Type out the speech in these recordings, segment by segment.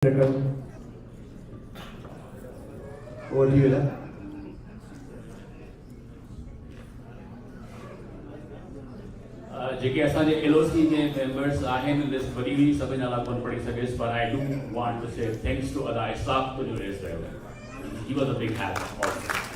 Moderator, over to you. जेके असांजे LOC जे मेंबर्स आहिनि लिस्ट वरी हुई सभिनी नाला कोन पढ़ी सघियसि पर I do want to say thanks to अदा Isaac to your Israel. He was a big help also.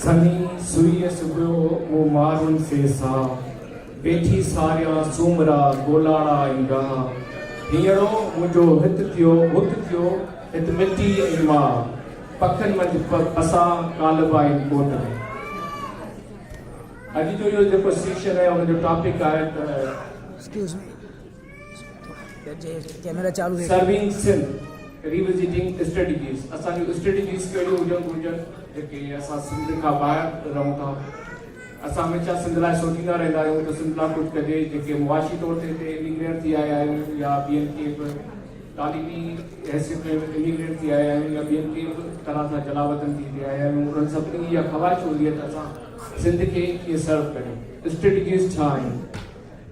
सनी सुई सुबो मो मारुन से सा बेठी सारिया सूमरा गोलाड़ा इंगा हियरो मुझो हित थियो हुत थियो हित मिट्टी इमा पखन मंज पसा कालबाई कोट में अॼु जो इहो जेको सेशन है उन जो टॉपिक है एक्सक्यूज मी कैमरा चालू है सर्विंग सिंध रिविजिटिंग स्ट्रेटजीज असांजी स्ट्रेटजीज कहिड़ियूं हुजनि घुरिजनि जेके असां सिंध खां ॿाहिरि रहूं था असां हमेशह सिंध लाइ सोचींदा रहंदा आहियूं त सिंध लाइ कुझु कजे जेके मुआशी तौर ते हिते इमिग्रेंट थी आया आहियूं या ॿियनि खे बि तालीमी हैसियत में इमिग्रेंट थी आया आहियूं या ॿियनि खे बि तरह सां जलावतन थी आया आहियूं उन्हनि सभिनी जी इहा ख़वाहिश हूंदी आहे त असां सिंध खे कीअं सर्व करियूं स्ट्रेटजीज छा आहिनि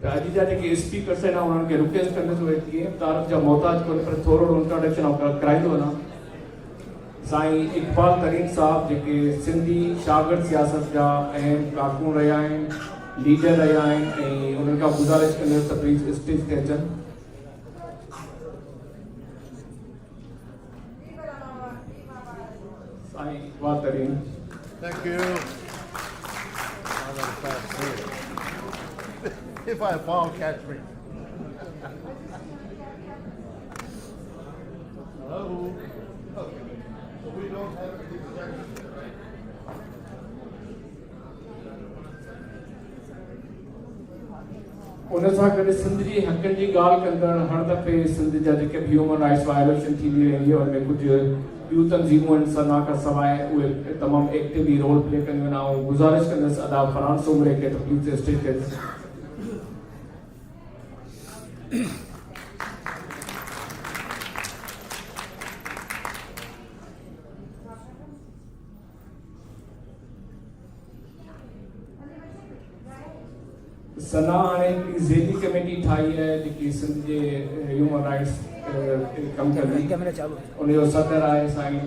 त अॼु जा जेके स्पीकर्स आहिनि उन्हनि खे रिक्वेस्ट कंदुसि उहे कीअं तारीफ़ जा मोहताज कोन्हे पर थोरो इंट्रोडक्शन कराईंदो वञा साईं इकबाल तरीन साहब जेके सिंधी शागिर्द सियासत जा अहम कारकुन रहिया आहिनि लीडर रहिया आहिनि ऐं उन्हनि खां गुज़ारिश कंदुसि त प्लीज़ स्टेज ते अचनि साईं इकबाल तरीन Thank you. If I fall, catch me. Hello. Okay. So we don't have any projections, right? उन सां गॾु सिंध जी हक़नि जी ॻाल्हि कंदड़ हर दफ़े सिंध जा जेके बि ह्यूमन राइट्स वायलेशन थींदी रहंदी आहे उनमें कुझु ॿियूं तंज़ीमूं आहिनि सना खां सवाइ उहे तमामु एक्टिवली रोल प्ले कंदियूं आहिनि ऐं गुज़ारिश कंदुसि अदा फरहान सोमरे खे त प्लीज़ स्टेज ते सना हाणे हिकिड़ी ज़ेली कमेटी ठाही आहे जेकी सिंध जे ह्यूमन राइट्स कमु कंदी कैमरा चालू है उनजो सदर आहे साईं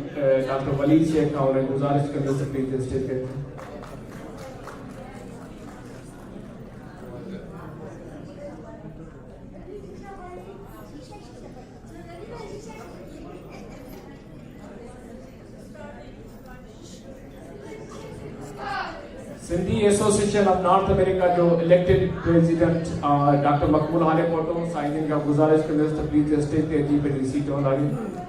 डॉक्टर वली शेख खां उन गुज़ारिश कंदुसि प्लीज़ स्टेज ते Sindhi association of north America जो इलेक्टेड प्रेसिडेंट डॉक्टर मकबूल हाले फोटो साईं जिन खां गुज़ारिश कंदुसि त प्लीज़ स्टेज ते अची पंहिंजी सीट हलायो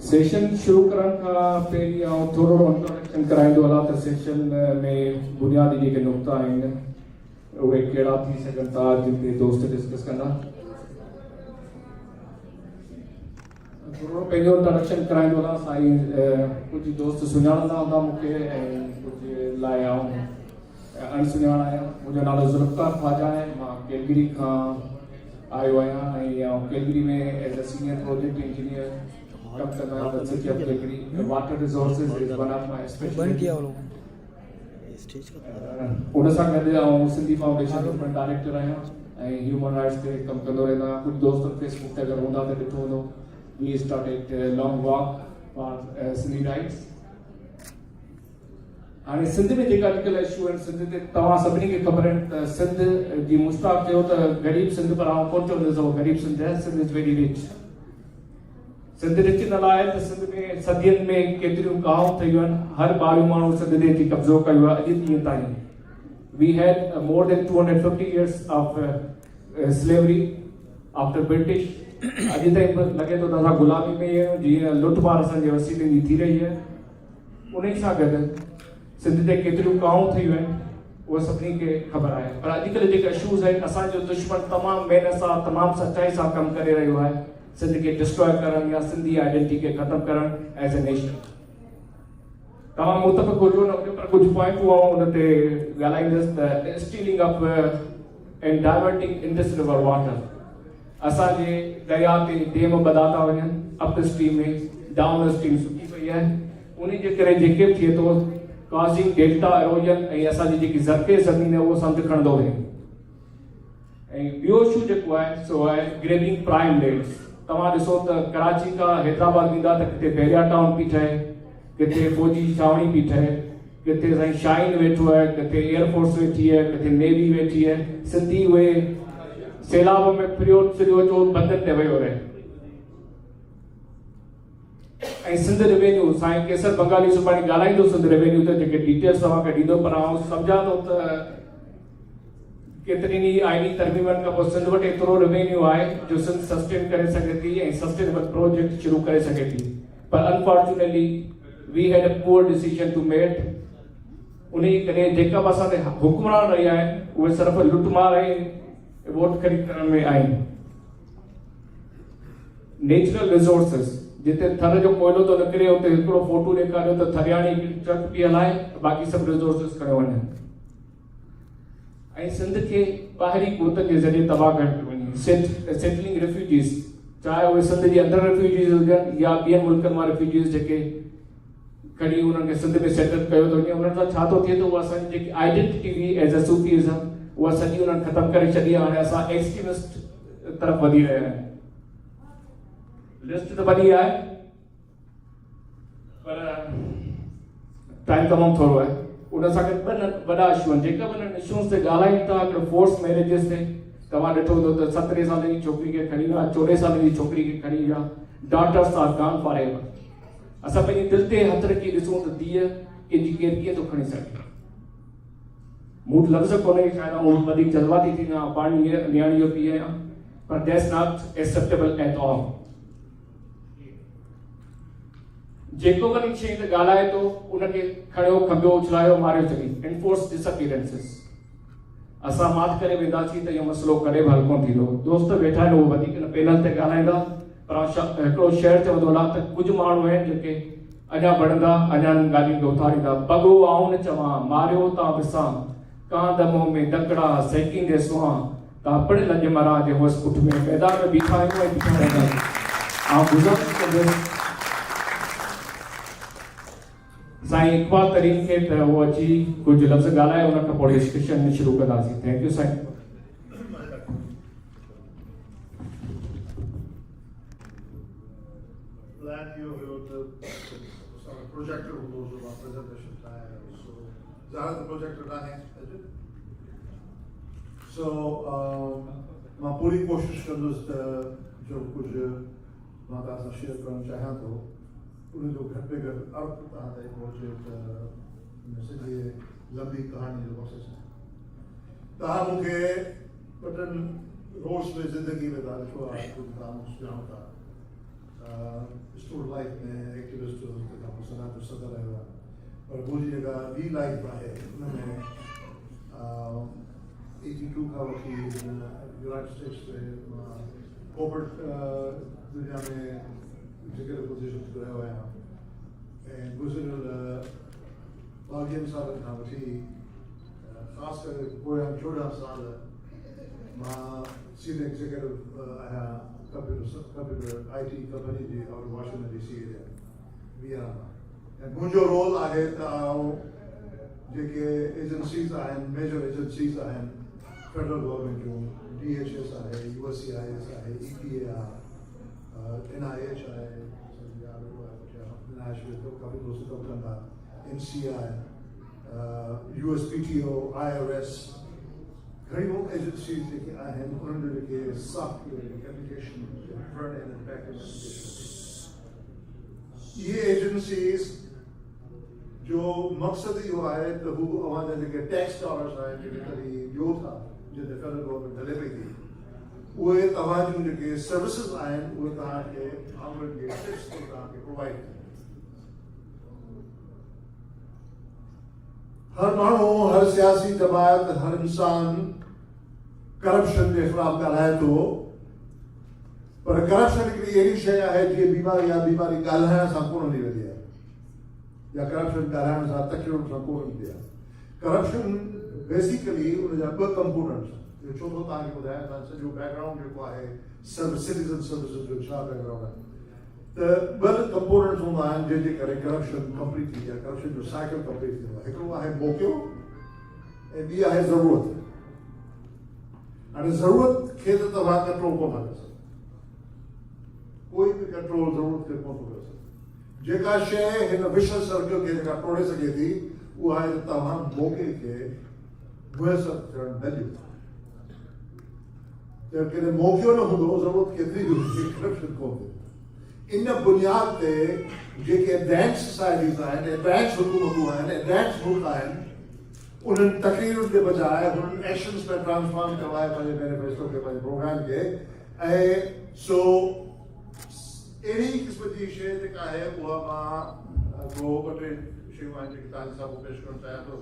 सेशन शुरू करण खां पहिरीं आउं थोरो इंट्रोडक्शन कराईंदो हलां त सेशन में बुनियादी जेके नुक़्ता आहिनि उहे कहिड़ा थी सघनि था जिन ते दोस्त डिस्कस कंदा थोरो पंहिंजो इंट्रोडक्शन कराईंदो हलां साईं कुझु दोस्त सुञाणंदा हूंदा मूंखे ऐं कुझु लाइ आउं अणसुञाण आहियां मुंहिंजो नालो ज़ुल्फकार ख्वाजा आहे मां कैलगरी खां आयो आहियां ऐं आउं कैलगरी में as a senior project engineer कम करना है the city of Calgary. Water resources is one of my बंद किया specialty. वो लोगों स्टेज का उन सां गॾु आउं सिंधी फाउंडेशन जो डायरेक्टर आहियां ऐं ह्यूमन राइट्स ते कमु कंदो रहंदो आहियां कुझु दोस्त फेसबुक ते अगरि हूंदा त ॾिठो हूंदो we started long walk for Sindhi rights हाणे सिंध में जेका अॼुकल्ह इशू आहिनि सिंध ते तव्हां सभिनी खे ख़बर आहिनि त सिंध जी मुश्ताक चयो त ग़रीब सिंध पर आउं कोन चवंदुसि ग़रीब सिंध आहे Sindh is very rich Sindh rich न लाइ त सिंध में सदियुनि में केतिरियूं गांव ठहियूं आहिनि हर ॿारहों माण्हू सिंध ते अची कब्ज़ो कयो आहे अॼु ॾींहं ताईं we had more than 250 years of slavery after British. अॼु ताईं लॻे थो त असां गुलामी में ई आहियूं जीअं लुटमार असांजे वसीले जी थी रही आहे उन सां गॾु सिंध ते केतिरियूं काऊं थियूं आहिनि उहा सभिनी खे ख़बर आहे पर अॼुकल्ह जेके इशूज़ आहिनि असांजो दुश्मन तमामु महिनत सां तमामु सचाई सां कमु करे रहियो आहे सिंध खे डिस्ट्रॉय करणु या सिंधी आइडेंटिटी खे ख़तमु करणु एज़ ए नेशन तमामु मुतफ़िक़ हुजो न हुजे पर कुझु पॉइंटूं आऊं हुन ते ॻाल्हाईंदुसि त stealing up and diverting in this river water असांजे दरिया ते डेम वधा था वञनि अप स्ट्रीम में डाउन स्ट्रीम सुकी पई आहे उन जे करे जेके बि थिए थो काज़िंग डेल्टा एरोजन ऐं असांजी जेकी ज़रख़ेज़ ज़मीन आहे उहो समुंड खणंदो वञे ऐं ॿियो इशू जेको आहे सो आहे ग्रेबिंग प्राइम लैंड्स तव्हां ॾिसो त कराची खां हैदराबाद वेंदा त किथे बैरिया टाउन पई ठहे किथे फौजी छावनी पई ठहे किथे साईं शाइन वेठो आहे किथे एयरफोर्स वेठी आहे किथे नेवी वेठी आहे सिंधी उहे सैलाब में फिरियो जो बंधन ते वियो रहे ऐं सिंध रेवेन्यू साईं केसर बंगाली सुभाणे ॻाल्हाईंदो सिंध रेवेन्यू ते जेके डिटेल्स तव्हांखे ॾींदो पर आउं सम्झां थो त केतिरनि ई आइनी तरमीमनि खां पोइ सिंध वटि एतिरो रेवेन्यू आहे जो सिंध सस्टेन करे सघे थी ऐं सस्टेनेबल प्रोजेक्ट शुरू करे सघे थी पर unfortunately we had a poor decision to made उन करे जेका बि असां ते हुक्मरान रहिया आहिनि उहे सिर्फ़ु लुटमार ऐं वोट ख़रीद करण में आहिनि नेचुरल रिसोर्सिस जिते थर जो कोयलो थो निकिरे उते हिकिड़ो फोटो ॾेखारियो त थरियाणी ट्रक बि हलाए बाक़ी सभु रिसोर्सिस खणी वञनि ऐं सिंध खे ॿाहिरी क़ुवतनि जे ज़रिए तबाह करे वञे सेटलिंग रिफ्यूजीज़ चाहे उहे सिंध जे अंदरि रिफ्यूजीज़ हुजनि या ॿियनि मुल्कनि मां रिफ्यूजीज़ जेके खणी उन्हनि खे सिंध में सेटल कयो थो वञे उन्हनि सां छा थो थिए त उहा असांजी जेकी आइडेंटिटी हुई एज़ अ सूफीज़म उहा सॼी उन्हनि ख़तमु करे छॾी आहे हाणे असां एक्सट्रीमिस्ट तरफ़ वधी रहिया आहियूं लिस्ट त वॾी आहे पर टाइम तमामु थोरो आहे उन सां गॾु वॾा इशू आहिनि जेका बि उन्हनि इशूज़ ते ॻाल्हायूं था हिकिड़ो फोर्स मैरिजिस ते तव्हां ॾिठो हूंदो त 17 साल जी छोकिरी खे खणी विया 14 साल जी छोकिरी खे खणी विया daughters are gone forever असां पंहिंजी दिलि ते हथ रखी ॾिसूं त धीअ कंहिंजी केरु कीअं थो खणी सघे मूं लफ़्ज़ कोन्हे शायदि आउं वधीक जज़्बाती थींदो आहियां पाणी नियाणी जो पीउ आहियां पर that's not acceptable at all जेको बि शइ ते ॻाल्हाए थो उनखे खणियो खबियो उछलायो मारियो चङी एनफोर्स डिसअपीरेंसिस असां मात करे वेंदासीं त इहो मसइलो कॾहिं बि हल कोन थींदो दोस्त वेठा आहिनि उहो वधीक न पैनल ते ॻाल्हाईंदा पर हिकिड़ो शहर चवंदो आहे त कुझु माण्हू आहिनि जेके अञा बढ़ंदा अञा ॻाल्हियुनि खे उथारींदा बॻो आऊं न चवां मारियो था विसां कांद मुंहं में दकड़ा सेकींदे सुहां तापड़ लंज मरा जे होस पुठ में मैदान में बीठा आहियूं ऐं बीठा रहंदा आउं गुज़ारिश कंदुसि साईं इक़बाल तरीन खे त उहो अची कुझु लफ़्ज़ ॻाल्हाए उन खां पोइ डिस्कशन शुरू कंदासीं thank you Sain Glad you were the sort of projector who goes about presentation time. So, Zara the projector running, is it? So, मैं पूरी कोशिश करूँगा जो कुछ माता से शेयर करना चाहता हूँ उन्हें जो घर पे घर अर्थ आता है प्रोजेक्ट में से ये लंबी कहानी जो प्रोसेस है ताहा मुझे बटन रोज में जिंदगी में दाल छुआ कुछ काम उस पे होता स्टूडेंट लाइफ में एक्टिविस्ट जो काम सना तो सदा रहेगा और बोली जगह वी लाइफ है उन्होंने 82 का वकील यूनाइटेड स्टेट्स में कॉर्पोरेट दुनिया में जगह पोजीशन पे रहा है एंड गुजरल बागियन साल का वठी खास कर कोई हम छोटा साल मां सीनियर एग्जीक्यूटिव आया कंप्यूटर आईटी कंपनी जी और वाशिंगटन डीसी एरिया विया एंड मुझो रोल आहे त जेके एजेंसीज आहिनि मेजर एजेंसीज आहिनि फेडरल गवर्नमेंट जो DHS आहे USCIS आहे EPA आहे NIH आहे काफ़ी दोस्त कम कंदा NCI USPTO IRS घणी वो एजेंसीज जेके आहिनि उन्हनि जो जेके software application front end back end ये एजेंसीज जो मकसद इहो आहे त हू अवां जा जेके टैक्स डॉलर्स आहिनि जेके कॾहिं ॾियो था जिते फेडरल गवर्नमेंट हले पई थी उहे तव्हां जूं जेके सर्विसिस आहिनि उहे तव्हांखे आमदन जे टैक्स ते तव्हांखे प्रोवाइड कनि। हर माण्हू, हर सियासी जमात, हर इंसान करप्शन के खिलाफ ॻाल्हाए थो, पर करप्शन हिकिड़ी अहिड़ी शइ आहे जीअं बीमारी आहे, बीमारी ॻाल्हाइण सां कोन हली वेंदी आहे, या करप्शन ॻाल्हाइण सां तकलीफ़ सां कोन ईंदी आहे। करप्शन बेसिकली उनजा ॿ कंपोनेंट्स, छो थो तव्हांखे ॿुधायां, तव्हां सॼो बैकग्राउंड जेको आहे सिटीज़न सर्विसिस जो छा बैकग्राउंड आहे, त ॿ कंपोनेंट्स हूंदा आहिनि जंहिंजे करे करप्शन कंप्लीट थी आहे, करप्शन जो साइकिल कंप्लीट थींदो आहे। हिकिड़ो आहे मौक़ियो ऐं ॿी आहे ज़रूरत। हाणे ज़रूरत खे त तव्हां कंट्रोल कोन था करे सघो, कोई बि कंट्रोल ज़रूरत खे कोन थो करे सघे। जेका शइ हिन विशल सर्कल खे जेका तोड़े सघे थी उहा आहे त तव्हां मौक़े खे मुयसर थियणु न ॾियो। जब कॾहिं मौक़ियो न हूंदो, ज़रूरत केतिरी बि हूंदी, करप्शन कोन थिए। इन बुनियाद ते जेके एडवांस सोसाइटीज़ आहिनि, एडवांस हुकूमतूं आहिनि, एडवांस मुल्क आहिनि, उन्हनि तकरीरुनि जे बजाय हुननि एक्शन्स में ट्रांसफॉर्म करवाए पंहिंजे मैनिफेस्टो खे, पंहिंजे प्रोग्राम खे। ऐं सो अहिड़ी क़िस्म जी शइ जेका आहे उहा मां को ॿ टे शयूं आहिनि जेके तव्हांजे साम्हूं पेश करणु चाहियां थो।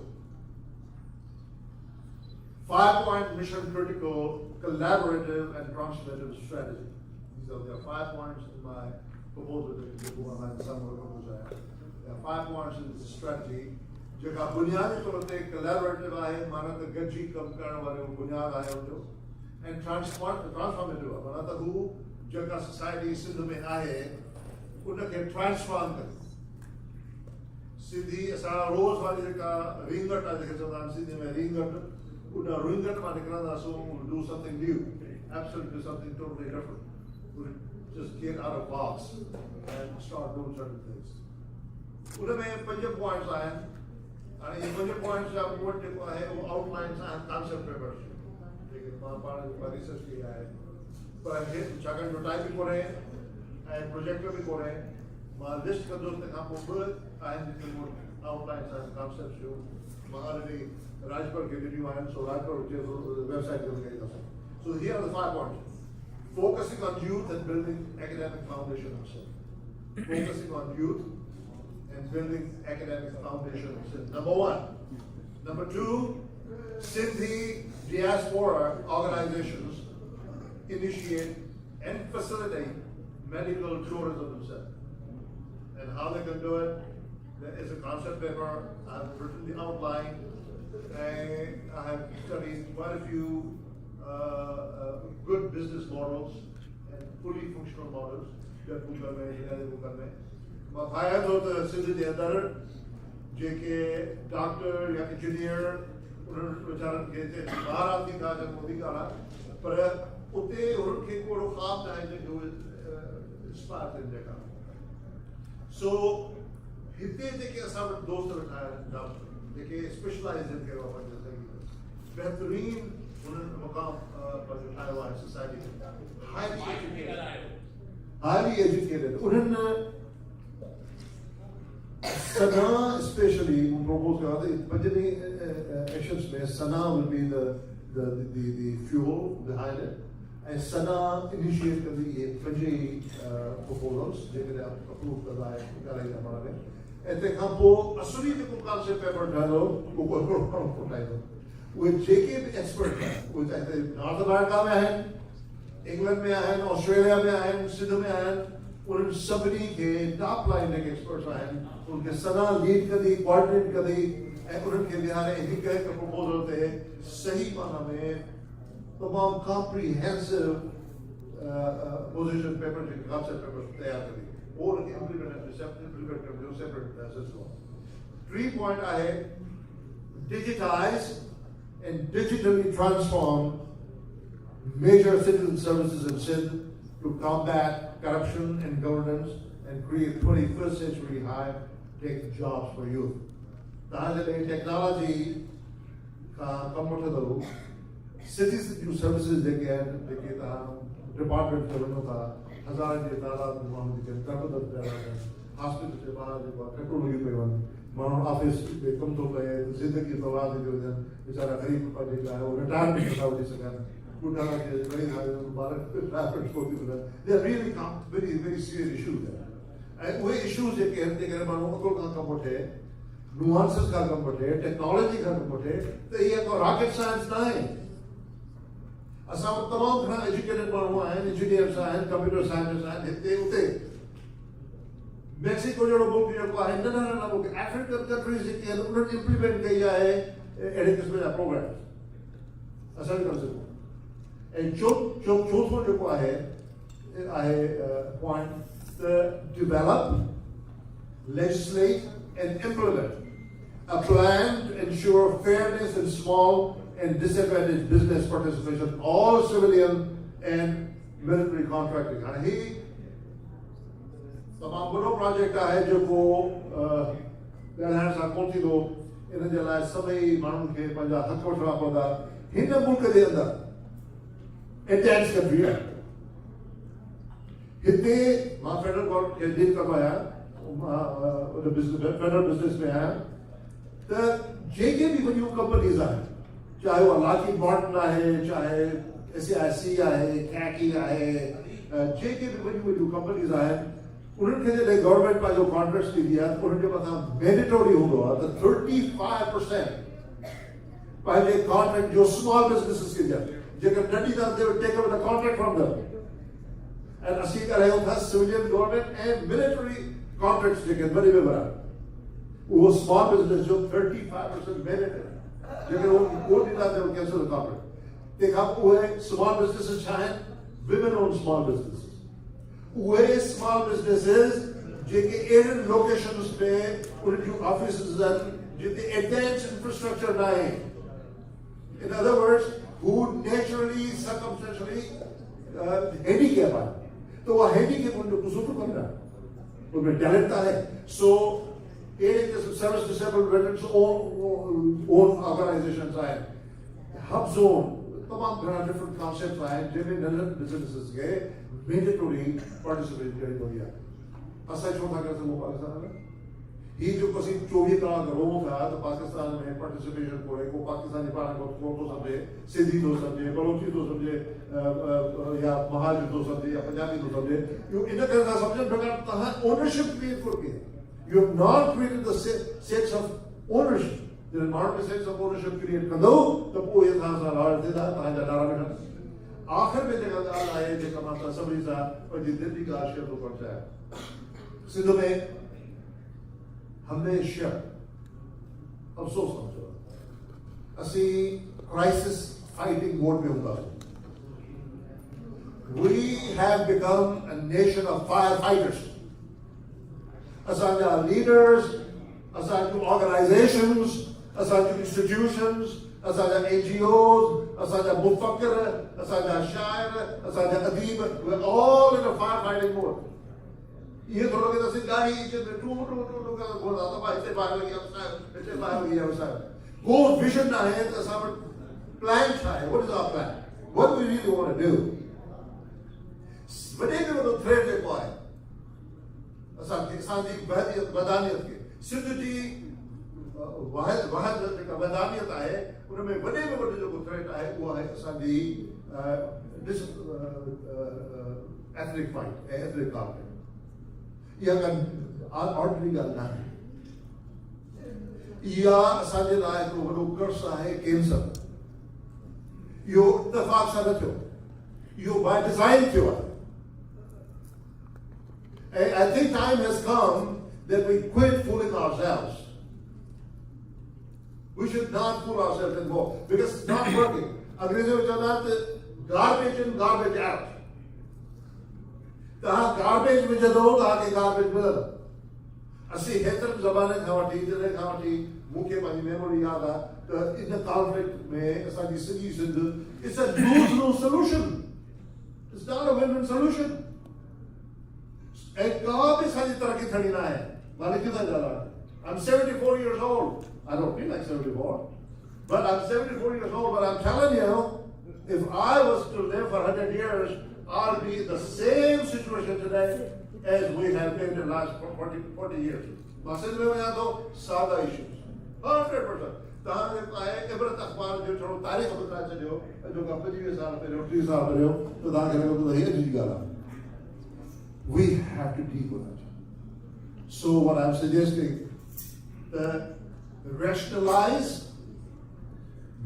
5-point mission critical collaborative and transformative strategy. These are the 5 points in my proposal that you will find somewhere proposal. There are 5 points in this strategy. जेका बुनियादी तौर ते collaborative आहे, माना त गॾिजी कमु करण वारो बुनियाद आहे उनजो, ऐं transformative आहे, माना त हू जेका सोसाइटी सिंध में आहे उनखे ट्रांसफॉर्म करे। सिंधी असां रोज़ वारी जेका रिंगट आहे, जेके चवंदा आहिनि सिंधी में रिंगट, उन रिंगट मां निकिरंदासीं, we'll do something new, absolutely something totally different. We'll just get out of box and start doing certain things. उनमें 5 points आहिनि। हाणे ये 5 points जा मूं जेको आहे वो आउटलाइन्स आहिनि कॉन्सेप्ट पेपर्स, जेके मां पाण रिसर्च कई आहे, पर छाकाणि जो टाइम बि कोन्हे ऐं प्रोजेक्ट भी कोन्हे, मां लिस्ट कंदुसि। तंहिंखां पोइ 2 आहिनि जेके मूं आउटलाइन्स आहिनि कॉन्सेप्ट जो, मां ऑलरेडी राजपुर के वीडियो आहिनि, सो राजपुर जे वेबसाइट ते वञी था सघो। So here are the 5 points. Focusing on youth and building academic foundation of Sindh. Focusing on youth and building academic foundation of Sindh. Number 1. Number 2, Sindhi diaspora organizations initiate and facilitate medical tourism in Sindh. And how they can do it, there is a concept paper. I've written the outline. I have studied quite a few good business models and fully functional models. जब Booker में, जिन्हें Booker में, मैं भाया तो सिंध के अंदर जेके doctor या engineer उन्होंने विचारन के थे बाहर आती था जब मोदी का रहा, पर उते उनके कोड़ो काम चाहिए जो स्पार्क इन जगह। So हिते जेके असां वटि दोस्त वेठा आहिनि डॉक्टर जेके स्पेशलाइज इन कयो आहे पंहिंजे ज़िंदगी में, बहितरीन उन्हनि मुक़ाम पर ठाहियो आहे सोसाइटी में, हाईली एजुकेटेड उन्हनि सना स्पेशली प्रपोज कयो आहे त पंजनि एक्शन्स में Sana will be the fuel behind it, ऐं सना इनिशिएट कंदी इहे 5 प्रपोजल्स जेकॾहिं अप्रूव कंदा आहे ॻाल्हाईंदा पाण में। ऐं तंहिंखां पोइ असुली जेको कॉन्सेप्ट पेपर ठहंदो उहो हिकिड़ो माण्हू ठाहींदो। उहे जेके बि एक्सपर्ट आहिनि, उहे चाहे नॉर्थ अमेरिका में आहिनि, इंग्लैंड में आहिनि, ऑस्ट्रेलिया में आहिनि, सिंध में आहिनि, उन्हनि सभिनी खे टॉप लाइन जेके एक्सपर्ट्स आहिनि उनखे सना लीड कंदी, कोऑर्डिनेट कंदी, ऐं उन्हनि खे हाणे हिकु हिकु प्रपोजल ते सही माना में तमामु कॉम्प्रिहेंसिव पोजिशन पेपर जेके कॉन्सेप्ट पेपर तयारु कंदी, और implement कर separate सिलसिलो। 3 point आहे digitize and digitally transform major citizen services in Sindh to combat corruption and governance and create 21st century high-tech jobs for youth. तव्हां जॾहिं टेक्नोलॉजी खां कमु वठंदव, सिटीज़ जूं सर्विसिस जेके आहिनि, जेके तव्हां डिपार्टमेंट ते वञो था, हज़ारनि जे तादाद में माण्हू जेके तरबदर पिया आहिनि, हॉस्पिटल जे ॿाहिरि जेको आहे कटूं लॻी पियूं आहिनि, माण्हू ऑफिस में कमु थो पए, ज़िंदगी बर्बाद थी थी वञनि, वीचारा ग़रीब जेका आहे उहो रिटायरमेंट नथा वठी सघनि, Putana is very high on Bharat. They are really very, very serious issues there. And we issues that can take a compote, nuances का compote, technology का compote, तो ये तो rocket science नहीं. असाम तमाम घना educated मानवा है, engineers हैं, computer scientists हैं, हिते उते. Mexico जो लोग भी को है, ना वो African countries के उन्होंने implement किया है education programs. असल में कर And चौथा जो है point develop, legislate, and implement a plan to ensure fairness in small and disadvantaged business participation, all civilian and military contracting. And he, तमाम बड़ो प्रोजेक्ट है जो को गहन सा कोठी दो इन जे लाइ सभई माण्हुनि खे पंहिंजा हक़ वठणा पवंदा हिन मुल्क जे अंदरि एटेच कंट्री आहे हिते मां फेडरल गवर्नमेंट खे डील कंदो आहियां फेडरल बिज़नेस में आहियां त जेके बि वॾियूं कंपनीज़ आहिनि चाहे उहा लॉकहीड मार्टिन आहे चाहे SAIC आहे कैकी आहे जेके बि वॾियूं कंपनीज़ आहिनि उन्हनि खे जॾहिं गवर्नमेंट पंहिंजो कॉन्ट्रैक्ट ॾींदी आहे उन्हनि जे मथां मैंडेटरी हूंदो आहे त 35% पंहिंजे कॉन्ट्रैक्ट जो स्मॉल बिज़नेसिस खे ॾियनि जेकर न ॾींदा they will take over the contract from them ऐं असीं ॻाल्हायूं था सिविलियन गवर्नमेंट ऐं मिलिटरी कॉन्ट्रैक्ट्स जेके वॾे में वॾा उहो स्मॉल बिज़नेस जो 35% मैंडेटरी जेकर उहो ॾींदा they will cancel the contract तंहिंखां पोइ उहे स्मॉल बिज़नेसिस छा आहिनि विमेन ओन स्मॉल बिज़नेसिस उहे स्मॉल बिज़नेसिस जेके अहिड़ियुनि लोकेशन्स में उन्हनि जूं ऑफिसिस आहिनि जिते एडवांस इंफ्रास्ट्रक्चर न आहे In other words, who naturally, circumstantially handicap are. तो वो handicap उनको कुछ तो करना, उनमें talent है. So, एक service disabled veterans own organizations हैं, hub zone, तमाम घना different concepts हैं, जिनमें नलन businesses के mandatory participate करें तो दिया. असल छोटा कैसे वो पाकिस्तान में? ये जो किसी 24 करोड़ था तो पाकिस्तान में पार्टिसिपेशन को है वो पाकिस्तानी पार्टी को तो समझे सिंधी तो समझे बलोची तो समझे या महाजन तो समझे या पंजाबी तो समझे you इन तरह का समझे बगैर तहाँ ownership create करके you have not created the sense of ownership the environment sense of ownership create कर दो तो वो ये था सारा और देता तहाँ जा डाला बैठा आखिर में देखा जा रहा है देखा माता सभी सा और जितनी का आश्चर्य तो करता है सिंध में हमेशा अफसोस समझो असी क्राइसिस फाइटिंग मोड में होगा we have become a nation of firefighters asaja leaders asaja organizations asaja institutions asaja NGOs asaja mufakkir asaja shair asaja adib we're all in a firefighting mode ये थोड़ा के दस गाड़ी इसे टू का बोल रहा था भाई इसे बाहर लगी अवसर इसे बाहर लगी अवसर वो विजन ना है तो सब प्लान था है what is our plan what do we really want to do बड़े के वो थ्रेड है कोई असल सामाजिक वदानियत के सिद्ध जी वाहद का वदानियत है उनमें बड़े में बड़े जो थ्रेड है वो है सामाजी ethnic fight ethnic conflict या ऑर्डनरी ॻाल्हि न आहे इहा असांजे लाइ हिकिड़ो वॾो कर्स आहे कैंसर इहो इत्तेफ़ाक़ सां न थियो इहो बाय डिज़ाइन थियो आहे And I think time has come that we quit fooling ourselves. We should not fool ourselves anymore because it's not working. अंग्रेज़ी में चवंदा आहिनि garbage in, garbage out. तहाँ गार्बेज में जदो तहाँ के गार्बेज मिलल असी हेतरनि ज़माने खां वठी जॾहिं खां वठी मूंखे पंहिंजी मेमोरी यादि आहे त इन कॉन्फ्लिक्ट में असांजी सॼी Sindh it's a lose solution it's not a win-win solution ऐं का बि असांजी तरक़ी थड़ी न आहे मां लिखी थो ॻाल्हायां I'm 74 years old I don't feel like 74 but I'm 74 years old but I'm telling you if I was to live for 100 years I'll be in the same situation today as we have been in the last 40 years. Masjid mein to sada issues. 100%. तव्हां जेको आहे इबरत अख़बार जो थोरो तारीख़ ॿुधाए छॾियो अॼु खां 25 साल पहिरियों 30 साल पहिरियों त तव्हांखे लॻंदो त हीअ अॼु जी ॻाल्हि आहे. We have to deal with it. So what I'm suggesting, rationalize,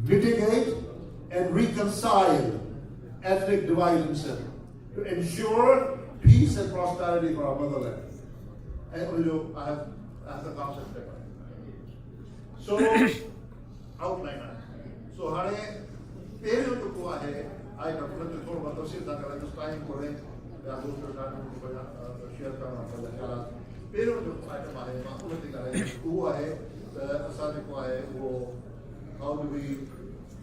mitigate, and reconcile ethnic divide in Sindh to ensure peace and prosperity for our motherland. And I have the concept there. So outline it. So hare period to go ahead. I got to throw about the city that I was trying to arrange. या दूसरे साथ में share करना पड़ता है. period to item आहे मां थी करे वो आहे त असां जेको आहे वो how do we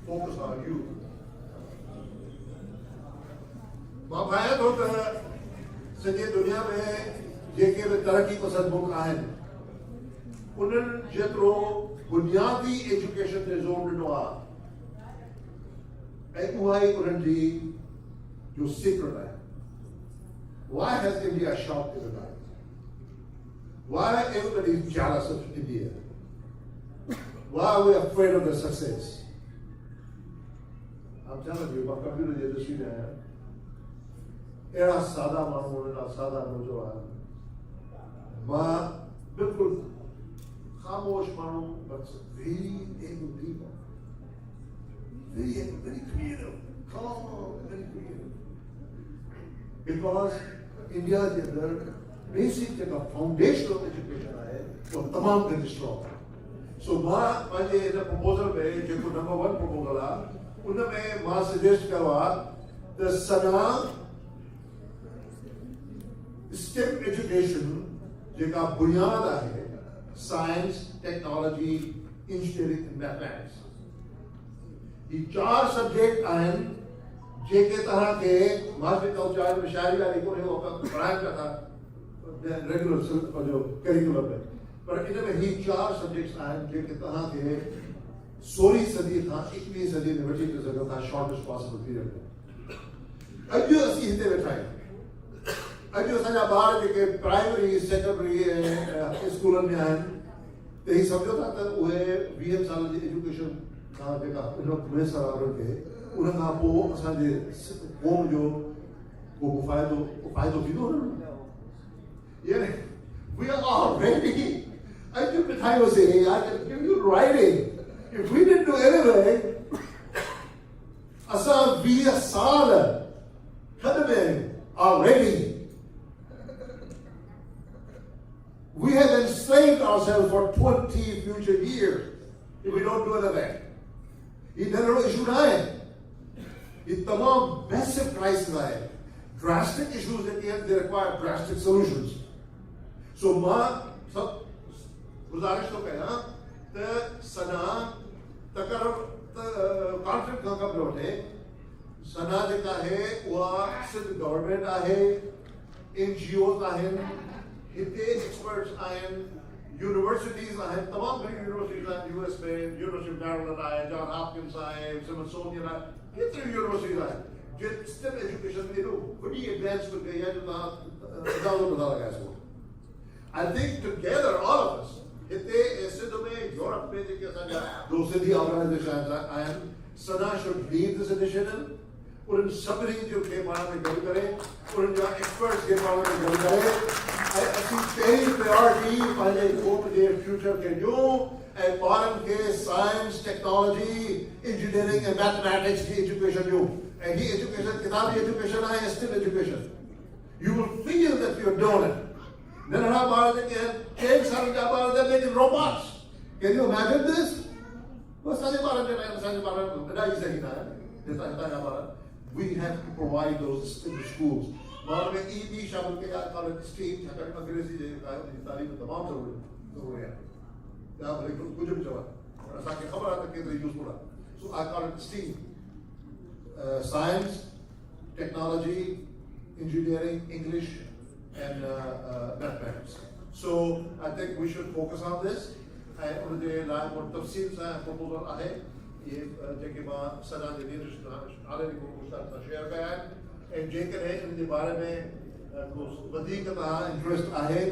focus on youth. मां भाया थो त सॼे दुनिया में जेके बि तरक़ी पसंद मुल्क आहिनि उन्हनि जेतिरो बुनियादी एजुकेशन ते ज़ोर ॾिनो आहे ऐं उहा ई उन्हनि जी जो सीक्रेट आहे. Why has India shocked in the night? Why everybody is jealous of India? Why are we afraid of their success? I'm telling you, my computer industry है. ऐसा सादा मानूं ना सादा नौजवान. मां बिल्कुल खामोश मानूं, but very able people, very creative, calm, very creative. Because India के अंदर basic जेका foundational education आहे वो तमाम घणी strong आहे. So मां पंहिंजे इन proposal में जेको number 1 proposal आहे उनमें मां suggest कयो आहे त सना STEM education जेका बुनियाद आहे science, technology, engineering and mathematics. ये 4 सब्जेक्ट आहिनि जेके तरह के मास्टर कल्चर में शायरी वाली को है वो पढ़ाया जाता रेगुलर जो करिकुलम में. पर इनमें ही 4 सब्जेक्ट्स आहिनि जेके तरह के 16वीं सदी खां 21वीं सदी में वठी थी सघो था शॉर्टेस्ट पॉसिबल पीरियड में. अॼु असीं हिते वेठा आहियूं. अॼु असांजा ॿार जेके प्राइमरी सेकेंडरी स्कूलनि में आहिनि त ही सम्झो था त उहे 20 साल जी एजुकेशन खां जेका मुयसरु आहे उन्हनि खे उन खां पोइ असांजे क़ौम जो को फ़ाइदो थींदो न. यानी we are already, I think the time was saying, I can give you writing. If we didn't do anything, असां 20 साल खड में already. We have enslaved ourselves for 20 future years if we don't do anything. ये general issue ना है. ये तमाम massive crises आए. Drastic issues that they require drastic solutions. So मां सब गुजारिश तो कहना त सना तकर कॉन्फ्लिक्ट खां कब वठे सना जेका है उहा सिंध गवर्नमेंट आहे, NGOs आहिनि, हिते एक्सपर्ट्स आहिनि, यूनिवर्सिटीज़ आहिनि, तमाम घणी यूनिवर्सिटीज़ आहिनि US में, यूनिवर्सिटी ऑफ मैरीलैंड आहे, जॉन हॉपकिंस आहे, स्मिथसोनियन आहे, केतिरियूं यूनिवर्सिटीज़ आहिनि जे STEM एजुकेशन में एॾो वॾी एडवांसमेंट कई आहे जो तव्हां अंदाज़ो नथा लॻाए सघो. I think together, all of us, हिते सिंध में, यूरोप में जेके असांजा दो सिंधी ऑर्गेनाइजेशन आहिनि, सना should lead this initiative. उन्हनि सभिनी जो खे पाण में गॾु करे, उन्हनि जा एक्सपर्ट्स खे पाण में गॾु करे, ऐं असीं पहिरीं प्रायोरिटी पंहिंजे क़ौम जे फ्यूचर खे ॾियूं ऐं ॿारनि खे साइंस, टेक्नोलॉजी, इंजीनियरिंग ऐं मैथमेटिक्स जी एजुकेशन ॾियूं. ऐं ही एजुकेशन किताबी एजुकेशन आहे, STEM education. You will feel that you're doing it. नंढड़ा ॿार जेके आहिनि 6 साल जा ॿार they're making robots. Can you imagine this? वो असांजे ॿारनि जे लाइ असांजे ॿार वॾा ई सही न आहिनि हितां जा ॿार. We have to provide those in the schools. ॿार में ED शामिल कया कॉलेज स्ट्रीम छाकाणि अंग्रेज़ी जे तालीम तमामु ज़रूरी आहे. या भले कुझु बि चवनि पर असांखे ख़बर आहे त केतिरी यूज़फुल आहे. So I call it STEAM. Science, technology, engineering, English and mathematics. So I think we should focus on this. ऐं उनजे लाइ वटि तफ़सील सां प्रपोज़ल आहे. ये जेके मां सना जे लीडरशिप ऑलरेडी को सां शेयर कया आहिनि. ऐं जेकॾहिं इन जे बारे में को वधीक तव्हां इंट्रस्ट आहे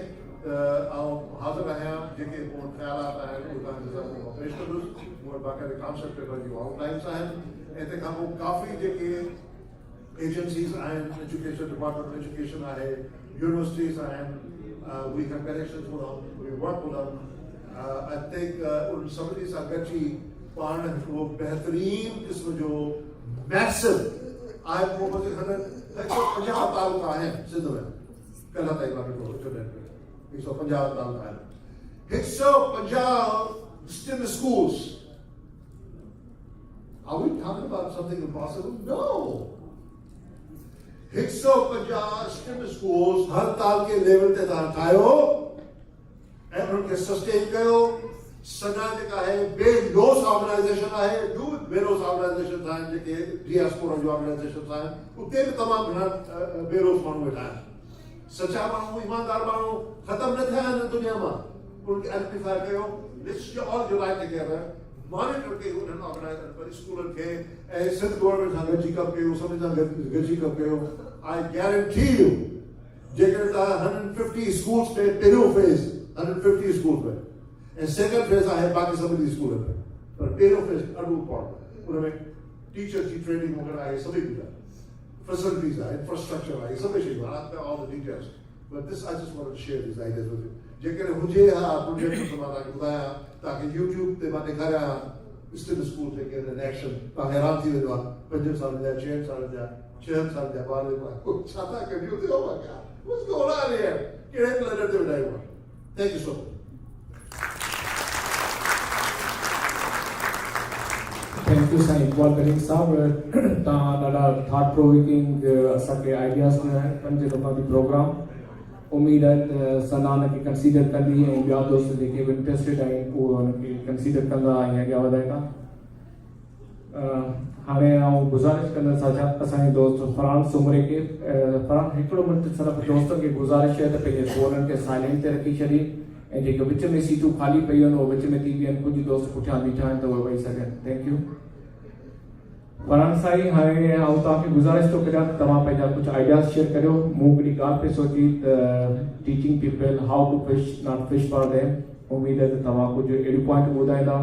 त हाज़िर आहियां जेके मूं वटि ख़्यालात आहिनि उहे तव्हांजे साम्हूं पेश कंदुसि। मूं वटि बाक़ाइदा कॉन्सेप्ट पेपर जूं आउटलाइन्स आहिनि ऐं तंहिंखां पोइ काफ़ी जेके एजेंसीज़ आहिनि, एजुकेशन डिपार्टमेंट ऑफ एजुकेशन आहे, यूनिवर्सिटीज़ आहिनि, we have connections with them, we work with them. I think उन सभिनी सां गॾिजी पाण हिकिड़ो बहितरीन क़िस्म जो मैसिव आहे। पोइ मुंहिंजे खनि 150 तालुका आहिनि सिंध में, कल्ह ताईं मां ॾिठो इंटरनेट ते 150 तालुका आहिनि, 150 STEM schools. Are we talking about something impossible? No. 150 STEM schools हर ताल के लेवल ते तव्हां ठाहियो ऐं उन्हनि खे सस्टेन कयो। सना जेका आहे बेलोस ऑर्गेनाइजेशन आहे, बेलोस ऑर्गेनाइजेशन आहिनि जेके डियास्पोरा जो ऑर्गेनाइजेशन आहिनि, उते बि तमामु घणा बेलोस माण्हू वेठा आहिनि। सचा माण्हू, ईमानदार माण्हू ख़तम न थिया आहिनि दुनिया मां, उनखे आइडेंटिफाई कयो, लिस्ट ऑल जुलाई टुगेदर, मॉनिटर कयो उन्हनि ऑर्गेनाइजर स्कूलनि खे ऐं सिंध गवर्नमेंट सां गॾिजी कमु कयो, सभिनी सां गॾिजी कमु कयो। आई गारंटी यू जेकॾहिं तव्हां 150 स्कूल्स में पहिरियों फेज़ 150 स्कूल्स में ऐं सेकेंड फेज़ आहे बाक़ी सभिनी स्कूलनि में, पर पहिरियों फेज़ ॾाढो इम्पोर्टेंट, उनमें टीचर जी ट्रेनिंग वग़ैरह आहे, सभई कुझु आहे, facilities are, infrastructure are, सब कुछ है, all the details. But this, I just wanted to share these ideas with you. जेकर मुझे हाँ प्रोजेक्ट में समाना बताया ताकि YouTube पे बात दिखाया स्टेट स्कूल से के एक्शन ताकि हैरान थी वेंदो 5 साल जा 6 साल जा 6 साल जा बार को छाता करियो थी होगा क्या उसको हो रहा है केड़े प्लेनेट ते उड़ायो। Thank you so much. Thank you Sain Iqbal Karim sahab, तव्हां ॾाढा थॉट प्रोवोकिंग असांखे आइडियाज़ ॾिना आहिनि 5 दफ़ा बि प्रोग्राम। उमेद आहे त सना हुनखे कंसीडर कंदी ऐं ॿिया दोस्त जेके बि इंट्रस्टेड आहिनि उहे हुनखे कंसीडर कंदा ऐं अॻियां वधाईंदा। हाणे आउं गुज़ारिश कंदुसि असांजे दोस्त फरहान सुमरे खे। फरहान हिकिड़ो मिंट सिर्फ़ु दोस्तनि खे गुज़ारिश आहे त पंहिंजे फ़ोननि खे साइलेंट ते रखी छॾी ऐं जेके विच में सीटूं ख़ाली पयूं आहिनि उहे विच में थी वियूं आहिनि, कुझु दोस्त पुठियां बीठा आहिनि त उहे वेही सघनि। Thank you Farhan Sain. हाणे आउं तव्हांखे गुज़ारिश थो करियां त तव्हां पंहिंजा कुझु आइडियाज़ शेयर करियो। मूं हिकिड़ी ॻाल्हि पे सोची त teaching people how to fish not fish for them. उमेद आहे त तव्हां कुझु अहिड़ियूं पॉइंट ॿुधाईंदा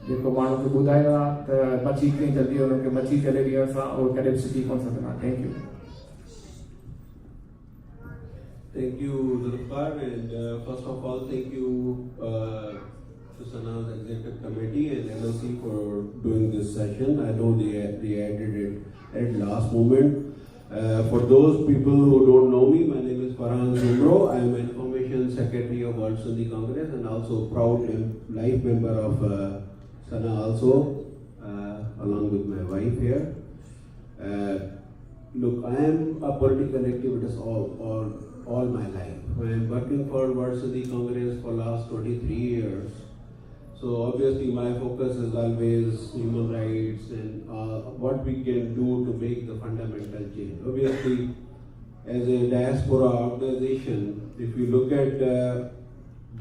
जेको माण्हू खे ॿुधाईंदा त मच्छी कीअं जल्दी हुनखे मच्छी चले ॾियण सां उहे कॾहिं बि सिखी कोन सघंदा। Thank you. Thank you, Zulfiqar, and first of all, thank you to Sana's Executive Committee and LLC for doing this session. I know they added it at last moment. For those people who don't know me, my name is Farhan Zumro. I am Information Secretary of World Sindhi Congress and also proud life member of Sana also, along with my wife here. Look, I am a political activist all my life. I am working for World Sindhi Congress for last 23 years. So obviously my focus is always human rights and what we can do to make the fundamental change. Obviously, as a diaspora organization, if you look at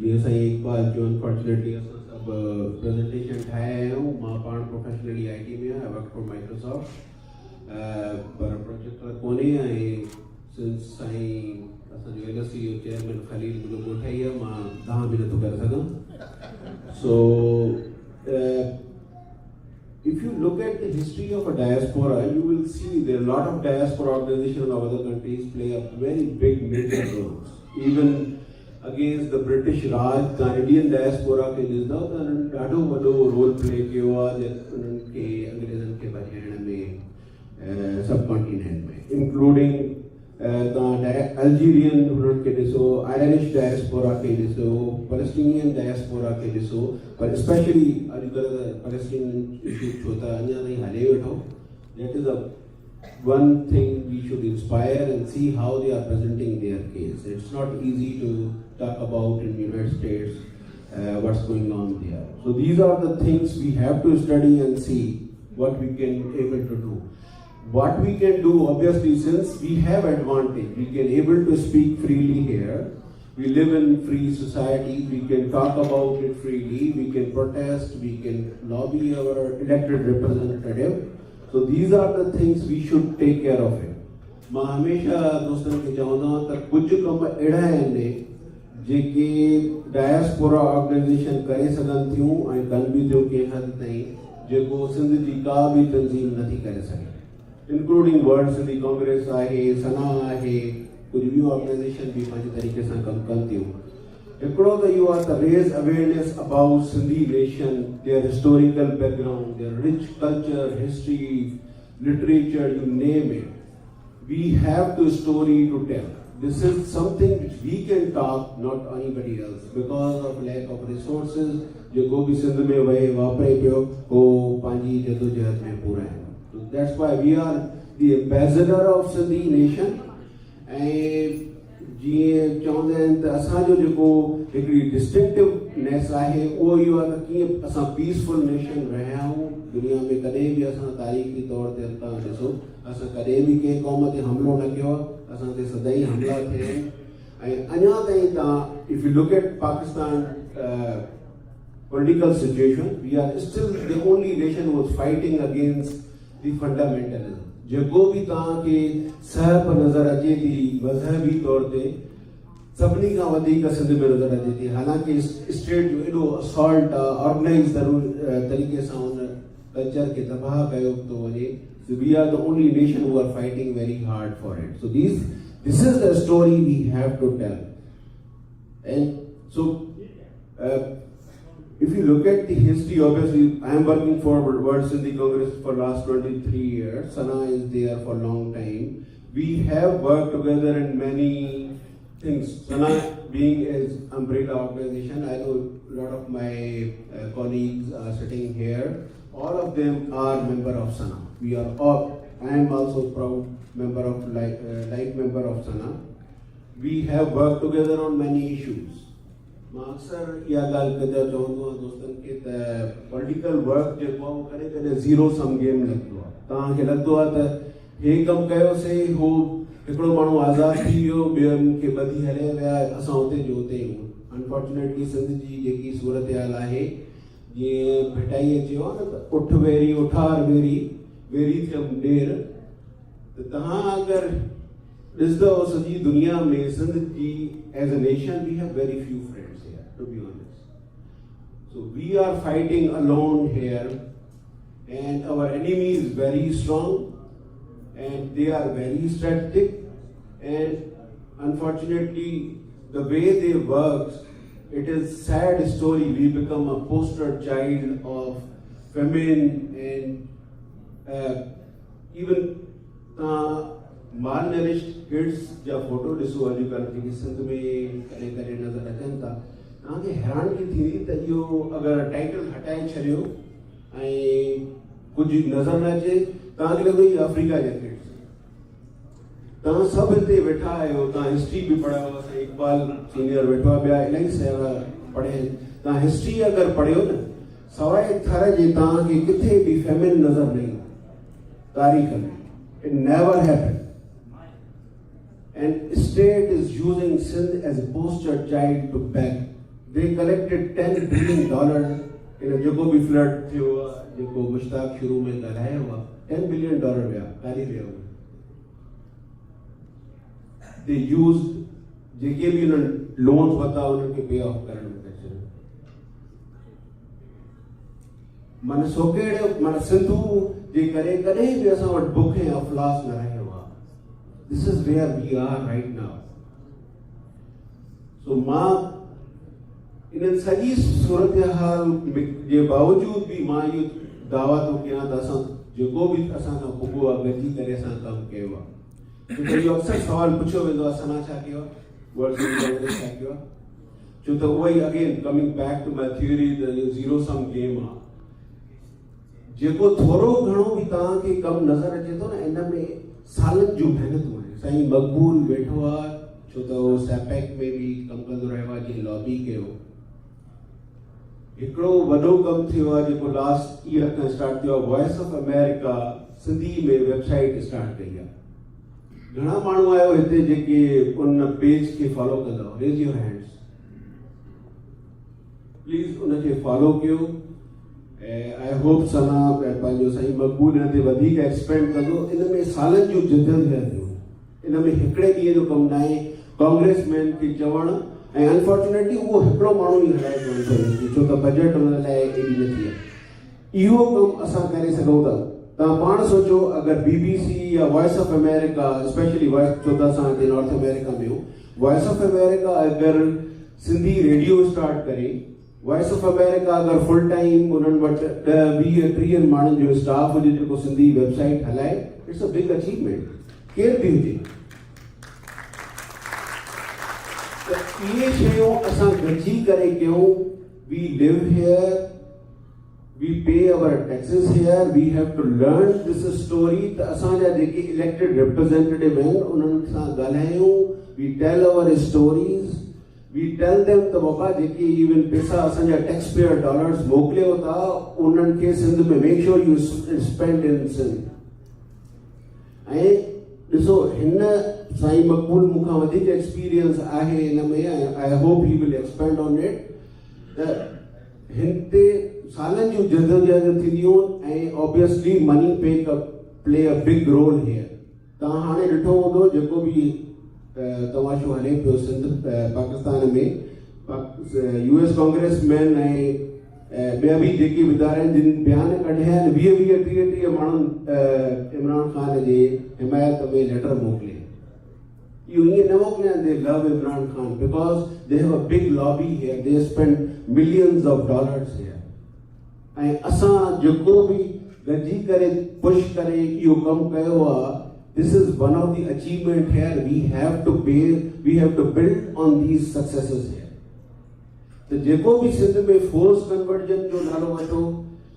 yes, unfortunately, presentation professionally IT I work for Microsoft. But project since I LSC chairman Khalil So if you look at the history of a diaspora, you will see there are a lot of diaspora organizations of other countries play a very big major role. Even against the British Raj, the Indian diaspora के ॾाढो वॾो role play कयो आहे उन्हनि अंग्रेज़नि खे बचाइण में subcontinent में, इंक्लूडिंग अल्जीरियन उन्हनि खे ॾिसो, आयरिश डायस्पोरा खे ॾिसो, पैलेस्टीनियन डायस्पोरा खे ॾिसो, पर स्पेशली अॼुकल्ह पैलेस्टीन इशू छो त अञा ताईं हले वेठो। That is one thing we should inspire and see how they are presenting their case. It's not easy to talk about in the United States what's going on there. So these are the things we have to study and see what we can able to do. What we can do, obviously, since we have advantage, we can able to speak freely here. We live in free society. We can talk about it freely. We can protest. We can lobby our elected representative. So these are the things we should take care of it. मां हमेशा दोस्तन खे चवंदो आहियां त कुझु कम अहिड़ा आहिनि जेके डायस्पोरा ऑर्गेनाइजेशन करे सघनि थियूं ऐं कनि बि थियूं कंहिं हद ताईं जेको सिंध जी का बि तंज़ीम नथी करे सघे, इंक्लूडिंग वर्ल्ड सिंधी कांग्रेस आहे, सना आहे, कुझु ॿियूं ऑर्गेनाइजेशन बि पंहिंजे तरीक़े सां कमु कनि थियूं। हिकिड़ो त इहो आहे त raise awareness about Sindhi nation, their historical background, their rich culture, history, literature, you name it, we have the story to tell. This is something which we can talk, not anybody else, because of lack of resources. जेको भी सिंध में वहे वापरे पियो हो पंहिंजी जदोजहद में पूरा आहिनि। So that's why we are the ambassador of Sindhi nation. ऐं जीअं चवंदा आहिनि त असांजो जेको हिकिड़ी डिस्टिंक्टिवनेस आहे उहो इहो आहे त कीअं असां पीसफुल नेशन रहिया आहियूं दुनिया में। कॾहिं बि असां तारीख़ी तौर ते तव्हां ॾिसो असां कॾहिं बि कंहिं क़ौम ते हमिलो न कयो आहे, असां ते सदाईं हमला थिया आहिनि। ऐं अञा ताईं तव्हां if you look at Pakistan political situation, we are still the only nation who was fighting against the fundamentalism. जेको भी तव्हांखे सहप नज़र अचे थी मज़हबी तौर ते सभिनी खां वधीक सिंध में नज़र अचे थी। हालांकि स्टेट जो एॾो असॉल्ट ऑर्गेनाइज तरीक़े सां उन कल्चर खे तबाह कयो थो वञे। So we are the only nation who are fighting very hard for it. So this is the story we have to tell. And so if you look at the history, obviously I am working for World Sindhi Congress for last 23 years. Sana is there for a long time. We have worked together in many things. Sana being as umbrella organization, I know a lot of my colleagues are sitting here. All of them are member of Sana. We are all. I am also proud member of life member of Sana. We have worked together on many issues. मां अक्सर इहा ॻाल्हि कॾहिं चवंदो आहियां दोस्तनि खे त पॉलिटिकल वर्क जेको आहे उहो कॾहिं कॾहिं ज़ीरो सम गेम लॻंदो आहे। तव्हांखे लॻंदो आहे त हे कमु कयोसीं, हो हिकिड़ो माण्हू आज़ादु थी वियो, ॿियनि खे ॿधी हले विया, असां हुते जो हुते ई हूं। अनफॉर्चुनेटली सिंध जी जेकी सूरत हाल आहे, जीअं भिटाईअ चयो आहे न त उठ वेरी उठार वेरी वेरी थियमि ॾेर, त तव्हां अगरि ॾिसंदव सॼी दुनिया में सिंध जी as a nation we have very few friends here, to be honest. So we are fighting alone here, and our enemy is very strong and they are very strategic, and unfortunately the way they work, it is sad story. We become a poster child of famine and even malnourished kids जा photo ॾिसो अॼुकल्ह जेके सिंध में करे करे नज़र अचनि था, तव्हांखे हैरानगी थींदी त इहो अगरि टाइटल हटाए छॾियो ऐं कुझु नज़र न अचे, तव्हांखे लॻंदो इहे अफ्रीका जा किड्स। तव्हां सभु हिते वेठा आहियो, तव्हां हिस्ट्री बि पढ़ियो, असां इकबाल सीनियर वेठो आहे, ॿिया इलाही साहिब पढ़िया आहिनि। तव्हां हिस्ट्री अगरि पढ़ियो न, सवाइ थर जे तव्हांखे किथे बि फेमिन नज़र न ईंदो तारीख़ में। It never happened. And state is using Sindh as a poster child to beg. They collected $10 billion in a जेको भी फ्लड थियो, जेको मुश्ताक शुरू में ॻाल्हायो हुआ, $10 billion विया काली विया हुआ। They used जेके भी उन्हनि लोन्स वरिता उन्हनि खे पे ऑफ करण में पैसे। मन सोकेड़े मन सिंधु जे करे कॾहिं बि असां वटि बुख ऐं अफ़लास न रहियो आहे। This is where we are right now. So मां इन सॼी सूरत हाल जे बावजूद बि मां इहो दावा थो कयां त असां जेको बि असां खां पुॻो आहे गॾिजी करे असां कमु कयो आहे। छो त इहो अक्सर सवाल पुछियो वेंदो आहे, सना छा कयो आहे, वर्ल्ड सिंधी कांग्रेस छा कयो आहे, छो त उहो ई again coming back to my theory त इहो ज़ीरो सम गेम आहे। जेको थोरो घणो बि तव्हांखे कमु नज़र अचे थो न, इन में सालनि जूं महिनतूं आहिनि। साईं मक़बूल वेठो आहे, छो त उहो सैपेक में बि कमु कंदो रहियो आहे, जीअं लॉबी कयो। हिकिड़ो वॾो कमु थियो आहे जेको लास्ट ईयर खां स्टार्ट थियो आहे, वॉइस ऑफ अमेरिका सिंधी में वेबसाइट स्टार्ट कई आहे। घणा माण्हू आहियो हिते जेके उन पेज खे फॉलो कंदव? Raise your hands. प्लीज़ उनखे फॉलो कयो। आई होप सना पंहिंजो साईं मक़बूल हिन ते वधीक एक्सपेंड कंदो। इन में सालनि जूं जिदल रहंदियूं, इन में हिकिड़े ॾींहं जो कमु न आहे। कांग्रेसमैन खे चवणु ऐं अनफॉर्चुनेटली उहो हिकिड़ो माण्हू ई हलाए कोन थो छो त बजट हुन लाइ एॾी न थी आहे। इहो कमु असां करे सघूं था। तव्हां पाण सोचो अगरि BBC या voice of America specially voice छो त असां हिते नॉर्थ अमेरिका में वॉइस ऑफ अमेरिका अगरि सिंधी रेडियो स्टार्ट करे, वॉइस ऑफ अमेरिका अगरि फुल टाइम उन्हनि वटि 20-30 माण्हुनि जो स्टाफ हुजे जेको सिंधी वेबसाइट हलाए, इट्स अ बिग अचीवमेंट। केर बि हुजे इहे शयूं असां गॾिजी करे कयूं। We live here, we pay our taxes here, we have to learn this story. त असांजा जेके इलेक्टेड रिप्रेज़ेंटेटिव आहिनि उन्हनि सां ॻाल्हायूं, we tell our stories, we tell them त बाबा जेके इवन पैसा असांजा टैक्स पेयर डॉलर्स मोकिलियो था उन्हनि खे सिंध में make sure you spend in Sindh. ऐं ॾिसो हिन साईं मक़बूल मूंखां वधीक एक्सपीरियंस आहे हिन में, I hope he will expand on it. त हिन ते सालनि जूं जदोजहद थींदियूं ऐं obviously money play a big role here. तव्हां हाणे ॾिठो हूंदो जेको बि तमाशो हले पियो सिंध पाकिस्तान में, US कांग्रेसमैन ऐं ॿिया बि जेके इदारा आहिनि जिन बयान कढिया आहिनि 20-30 माण्हुनि इमरान ख़ान जे हिमायत में लेटर मोकिले। इहो ईअं न मोकिलिया they love Imran Khan because they have a big lobby here, they spend millions of dollars here. ऐं असां जेको बि गॾिजी करे पुश करे इहो कमु कयो आहे, this is one of the achievement here. We have to build on these successes here. तो जेको भी सिंध में फोर्स कन्वर्जन जो नालो वठो,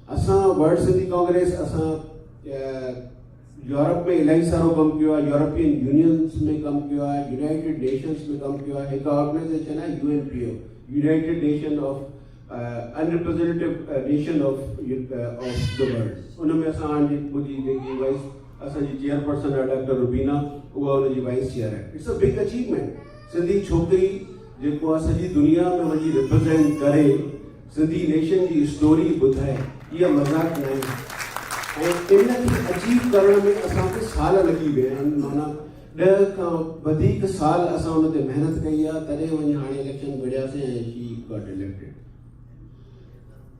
असां वर्ल्ड सिंधी कांग्रेस असां यूरोप में इलाही सारो कमु कयो आहे, यूरोपियन यूनियंस में कमु कयो आहे, यूनाइटेड नेशंस में कमु कयो आहे। हिकु ऑर्गेनाइजेशन आहे UNPO, united nation of unrepresentative nation of the world. उन में असां मुंहिंजी जेकी वाइस असांजी चेयरपर्सन आहे डॉक्टर रुबीना, उहा हुनजी वाइस चेयर आहे। It's a big achievement. Sindhi छोकिरी जेको आहे सॼी दुनिया में वञी रिप्रेज़ेंट करे सिंधी नेशन जी स्टोरी ॿुधाए, इहा मज़ाक न आहे। ऐं इनखे अचीव करण में असांखे साल लॻी विया आहिनि, माना 10 खां वधीक साल असां हुन ते महिनत कई आहे, तॾहिं वञी हाणे इलेक्शन विढ़ियासीं ऐं शी गॉट इलेक्टेड।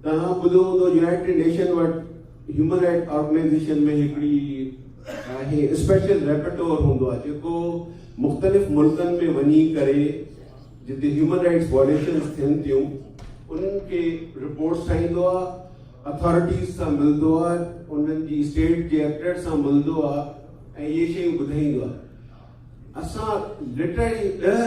तव्हां ॿुधो हूंदो यूनाइटेड नेशन वटि ह्यूमन राइट ऑर्गेनाइजेशन में हिकिड़ी आहे स्पेशल रेपेटोर हूंदो आहे जेको मुख़्तलिफ़ मुल्कनि में वञी करे जिते ह्यूमन राइट्स वायलेशंस थियनि थियूं उन्हनि खे रिपोर्ट्स ठाहींदो आहे, अथॉरिटीज़ सां मिलंदो आहे, उन्हनि जी स्टेट जे एक्टर सां मिलंदो आहे ऐं इहे शयूं ॿुधाईंदो आहे। असां लिटरली 10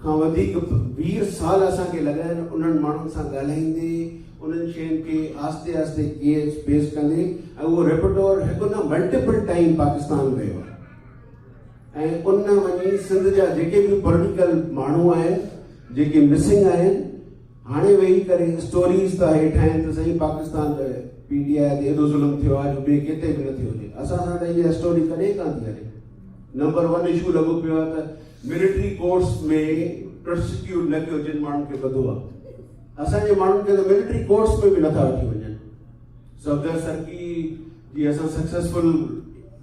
खां वधीक 20 साल असांखे लॻा आहिनि उन्हनि माण्हुनि सां ॻाल्हाईंदे, उन्हनि शयुनि खे आस्ते आस्ते केस पेश कंदे, ऐं उहो रेपेटोर हिकु न मल्टीपल टाइम पाकिस्तान वियो आहे। ऐं उन वञी सिंध जा जेके बि पॉलिटिकल माण्हू आहिनि जेके मिसिंग आहिनि, हाणे वेही करे स्टोरीज़ था हे ठाहिनि त सही पाकिस्तान PTI ते एॾो ज़ुल्म थियो आहे जो ॿिए किथे बि न थियो हुजे। असां सां त इहा स्टोरी कॾहिं कान थी हले। नंबर 1 इशू लॻो पियो आहे त मिलिट्री कोर्ट्स में प्रोसिक्यूट न कयो जिन माण्हुनि खे ॿधो आहे। असांजे माण्हुनि खे त मिलिट्री कोर्ट्स में बि नथा वठी वञनि। सफदर सरकी जी असां successful,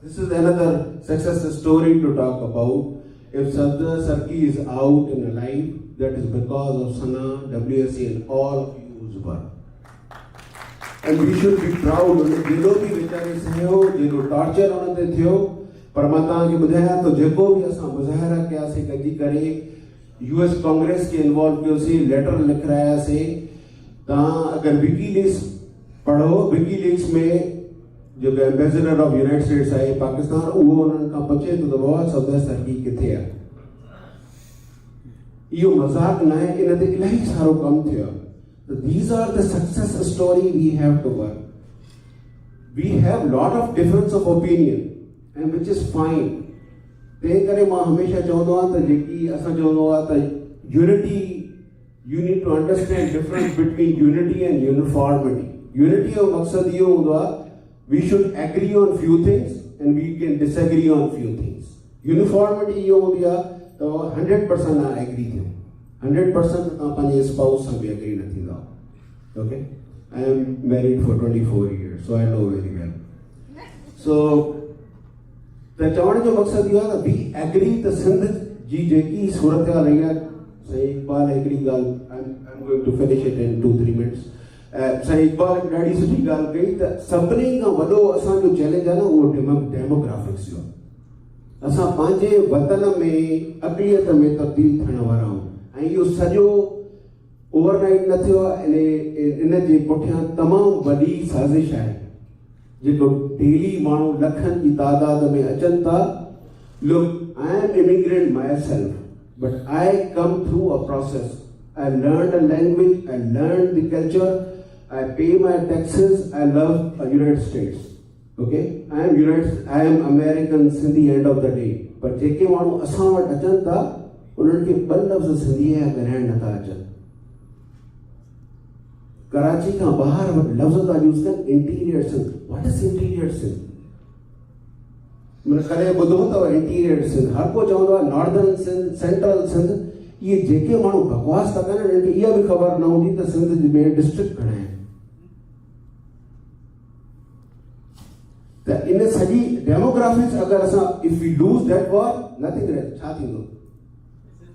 this is another success story to talk about. If Safdar Sarki is out and alive, that is because of Sana, WSC and all of you whose work. And we should be proud of it. जेको भी बेचारे सहयो, जेको torture उन ते थियो, पर मां तव्हांखे ॿुधायां त जेको भी असां मुज़ाहिरा कयासीं गॾिजी करे US कांग्रेस खे इन्वॉल्व कयोसीं, लेटर लिखायासीं। तव्हां अगरि विकीलीक्स पढ़ो, विकीलीक्स में जेको एम्बेसडर ऑफ यूनाइटेड स्टेट्स आहे पाकिस्तान, उहो उन्हनि खां पुछे थो त बाबा सफदर सरकी किथे आहे। इहो मज़ाक न आहे, इन ते इलाही सारो कमु थियो आहे। So these are the success story we have to work. We have lot of difference of opinion and which is fine. तंहिं करे मां हमेशह चवंदो आहियां त जेकी असां चवंदो आहे त unity, you need to understand difference between unity and uniformity. Unity जो मक़सद इहो हूंदो आहे we should agree on few things and we can disagree on few things. Uniformity इहो हूंदी आहे त 100% एग्री थियो, 100% तव्हां पंहिंजे स्पाउस सां बि एग्री न थींदा। Okay, I am married for 24 years, so I know very well. So त चवण जो मक़सद इहो आहे त वी एग्री त सिंध जी जेकी सूरत रही आहे साईं इक़बाल हिकिड़ी ॻाल्हि I'm going to finish it in 2-3 minutes. Sai Iqbal हिकु ॾाढी सुठी ॻाल्हि कई त सभिनी खां वॾो असांजो चैलेंज आहे न उहो डेमोग्राफिक्स जो. असां पंहिंजे वतन में अक़लियत में तब्दील थियण वारा आहियूं ऐं इहो सॼो ओवरनाइट न थियो आहे. इन जे पुठियां तमामु वॾी साज़िश आहे जेको डेली माण्हू लखनि जी तादाद में अचनि था. Look, I am immigrant myself, but I come through a process. I learned a language, I learned the culture, I pay my taxes, I love the United States. Okay? I am American Sindhi end of the day. पर जेके माण्हू असां वटि अचनि था उन्हनि खे ॿ लफ़्ज़ सिंधीअ जा ॻाल्हाइण नथा अचनि. कराची खां ॿाहिरि लफ़्ज़ था यूज़ कनि interior Sindh. What is interior Sindh? मैंने कॾहिं ॿुधो अथव इंटीरियर सिंध? हर को चवंदो आहे नॉर्दर्न सिंध, सेंट्रल सिंध. इहे जेके माण्हू बकवास था कनि उन्हनि खे इहा बि ख़बर न हूंदी त सिंध में डिस्ट्रिक्ट घणा आहिनि. त इन सॼी डेमोग्राफिक्स अगरि असां if we lose that war nothing रहे छा थींदो?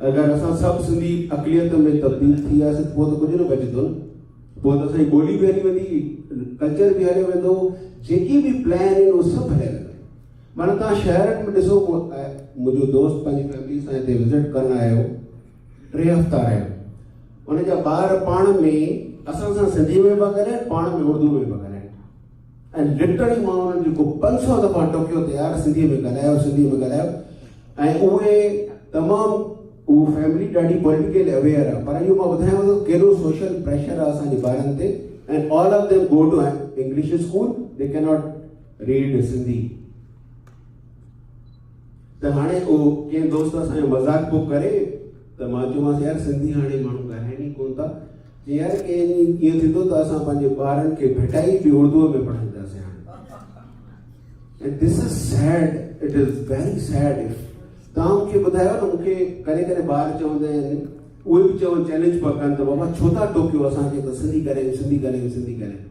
अगरि असां सभु सिंधी अक़लियत में तब्दील थी वियासीं पोइ त कुझु न बचंदो न. पोइ त असांजी ॿोली बि हली वेंदी, कल्चर बि हलियो वेंदो, जेकी बि प्लान आहिनि उहे सभु हलिया वेंदा. माना तव्हां शहरनि में ॾिसो, मुंहिंजो दोस्त पंहिंजी फैमिली सां हिते विज़िट करणु आयो, 3 हफ़्ता रहियो. उनजा ॿार पाण में असां सां सिंधी में पिया ॻाल्हाइनि, पाण में उर्दू में पिया ॻाल्हाइनि. ऐं लिटरली मां उन्हनि जेको 500 दफ़ा टोकियो त यार सिंधीअ में ॻाल्हायो, सिंधीअ में ॻाल्हायो. ऐं उहे तमामु उहो फैमिली ॾाढी पॉलिटिकल अवेयर आहे. पर इहो मां ॿुधायांव थो केॾो सोशल प्रेशर आहे असांजे ॿारनि ते. And all of them go to English school, they can not read Sindhi. त हाणे उहो कंहिं दोस्त असांजो मज़ाक पोइ करे त मां चयोमांसि यार सिंधी हाणे माण्हू ॻाल्हाइनि ई कोन था. यार ईअं थींदो त असां पंहिंजे ॿारनि खे भेटाई बि उर्दूअ में पढ़ाईंदासीं हाणे. And this is sad, it is very sad. तव्हां मूंखे ॿुधायो न, मूंखे कॾहिं कॾहिं ॿार चवंदा आहिनि, उहे बि चवनि चैलेंज पिया कनि त बाबा छो था टोकियो असांखे त सिंधी ॻाल्हायूं, सिंधी ॻाल्हायूं, सिंधी ॻाल्हायूं.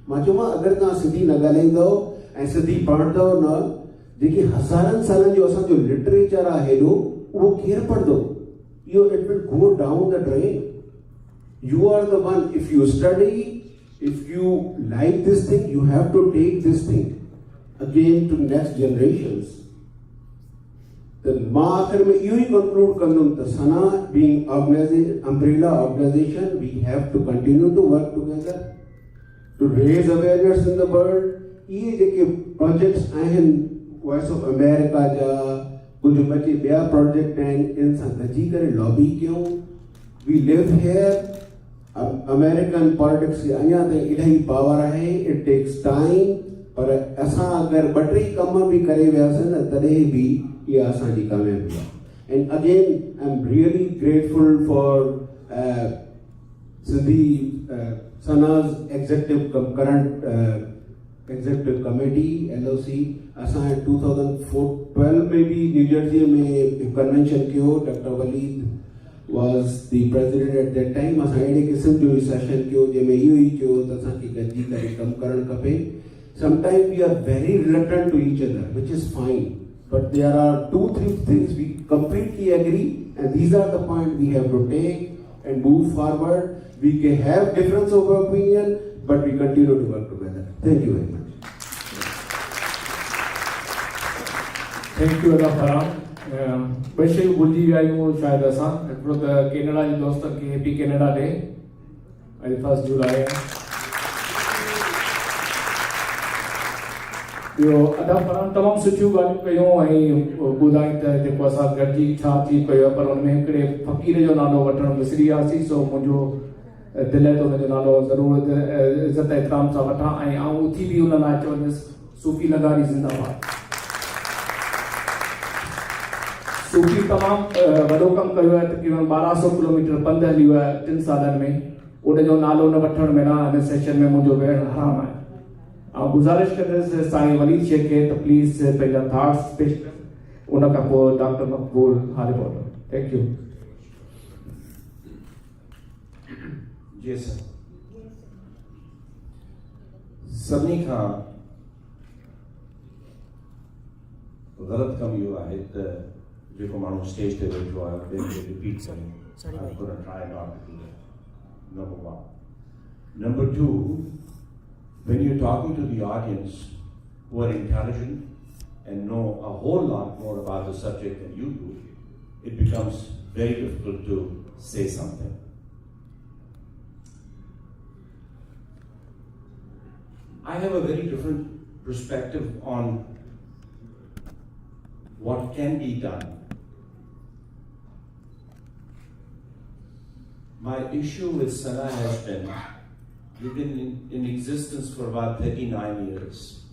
मां चयोमांसि अगरि तव्हां सिंधी न ॻाल्हाईंदव ऐं सिंधी पढ़ंदव न, जेकी हज़ारनि सालनि जो असांजो लिटरेचर आहे हेॾो, उहो केरु पढ़ंदो? इहो it will go down the drain. You are the one, if you study, if you like this thing, you have to take this thing again to next generations. The मां आख़िर में इहो ई कंक्लूड कंदुमि त सना being umbrella organization, we have to continue to work together to raise awareness in the world. इहे जेके projects आहिनि voice of America जा, कुझु ॿ ॿिया प्रोजेक्ट आहिनि, इन सां गॾिजी करे लॉबी कयूं. We live here. American politics खे अञा ताईं इलाही पावर आहे. It takes time. पर असां अगरि 2-3 कम बि करे वियासीं न तॾहिं बि इहा असांजी कामयाबी आहे. And again I am really grateful for Sindhi Sana's executive current executive committee LOC. असां 2012 में बि न्यू जर्सीअ में कन्वेंशन कयो. Doctor Waleed was the president at that time. असां अहिड़े क़िस्म जो ई सेशन कयो जंहिंमें इहो ई चयो त असांखे गॾिजी करे कमु करणु खपे. Sometimes we are very reluctant to each other, which is fine. But there are 2-3 things we completely agree, and these are the points we have to take and move forward. We can have difference of opinion, but we continue to work together. Thank you very much. Thank you, Farhan. ॿ शयूं भुलिजी विया आहियूं शायदि असां. हिकिड़ो त Canada जे दोस्तनि खे हैप्पी कैनेडा डे, अॼु 1 जुलाई आहे. ॿियो अदा फरहान तमामु सुठियूं ॻाल्हियूं कयूं ऐं ॿुधाई त जेको असां गॾिजी छा थी पियो आहे. पर हुन में हिकिड़े फ़क़ीर जो नालो वठणु विसरी वियासीं. सो मुंहिंजो दिलि आहे त हुनजो नालो ज़रूरु इज़त एतिराम सां वठां ऐं आउं उथी बि हुन लाइ चवंदुसि सूफ़ी लगारी ज़िंदाबाद. सूफ़ी तमामु वॾो कमु कयो आहे. तक़रीबन 1200 किलोमीटर पंधु हलियो आहे 3 सालनि में. उनजो नालो न वठण में न हिन सेशन में मुंहिंजो वेहणु हराम आहे. ऐं गुज़ारिश कंदुसि साईं वलीद शेख खे त प्लीज़ पंहिंजा थॉट्स पेश कनि. उन खां पोइ डॉक्टर मक़बूल हारे पवंदो. Thank you. जी सर. सभिनी खां ग़लति कमु इहो आहे त जेको माण्हू स्टेज ते वेठो आहे ॿियनि खे रिपीट करे Sorry, I'm bhai. going to try not to do that. Number one. Number two, when you're talking to the audience who are intelligent and know a whole lot more about the subject than you do, it becomes very difficult to say something. I have a very different perspective on what can be done. My issue with Sana has been, we've been in existence for about 39 years.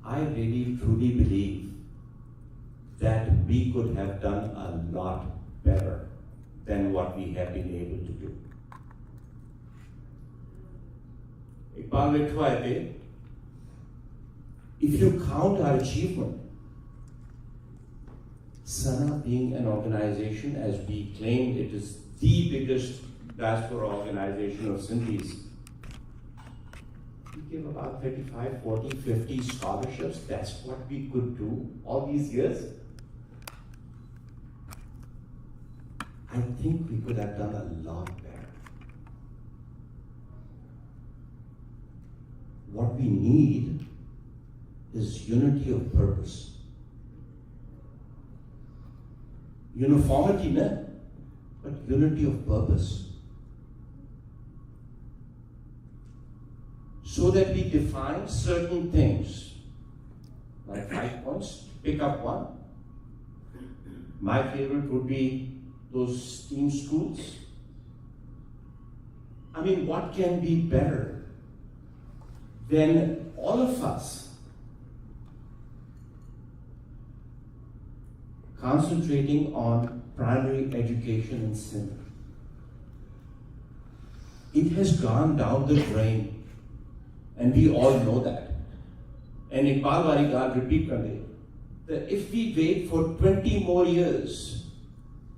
I really truly believe that we could have done a lot better than what we have been able to do. If you count our achievement, Sana being an organization, as we claimed it is the biggest diaspora organization of Sindhis, we gave about 35, 40, 50 scholarships. That's what we could do all these years. I think we could have done a lot better. What we need is unity of purpose. Uniformity, no, but unity of purpose. So that we define certain things, like 5 points, pick up one. My favorite would be those STEAM schools. I mean, what can be better than all of us concentrating on primary education in Sindh? It has gone down the drain. And we all know that. And Iqbal Wari God repeat karte, that if we wait for 20 more years,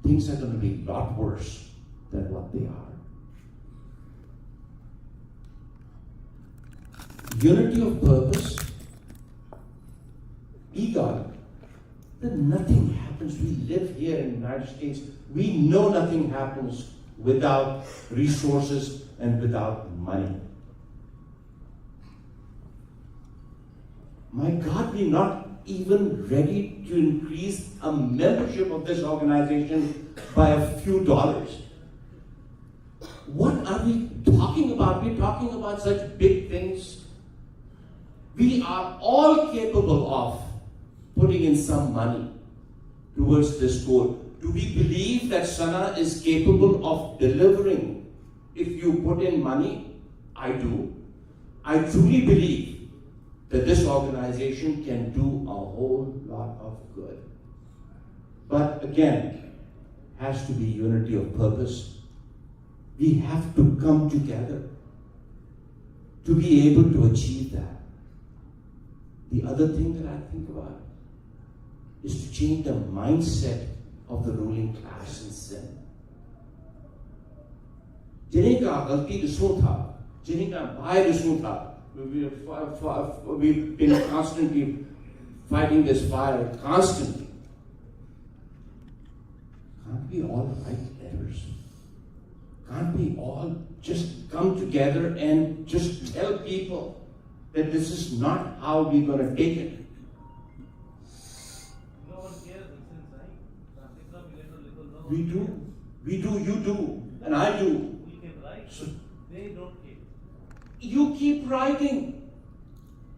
things are going to be a lot worse than what they are. Unity of purpose, ego, that nothing happens. We live here in the United States. We know nothing happens without resources and without money. My God, we're not even ready to increase a membership of this organization by a few dollars. What are we talking about? We're talking about such big things. We are all capable of putting in some money towards this goal. Do we believe that Sana is capable of delivering if you put in money? I do. I truly believe that this organization can do a whole lot of good. But again, has to be unity of purpose. We have to come together to be able to achieve that. The other thing that I think about is to change the mindset of the ruling class in Sindh. जिन्हें का गलती दिसों था, जिन्हें का भाई दिसों था, we've been constantly fighting this fire, constantly. Can't we all write letters? Can't we all just come together and just tell people that this is not how we're going to take it? No one cares since We do, you do, and I do. we can write, So, they don't care. you keep writing.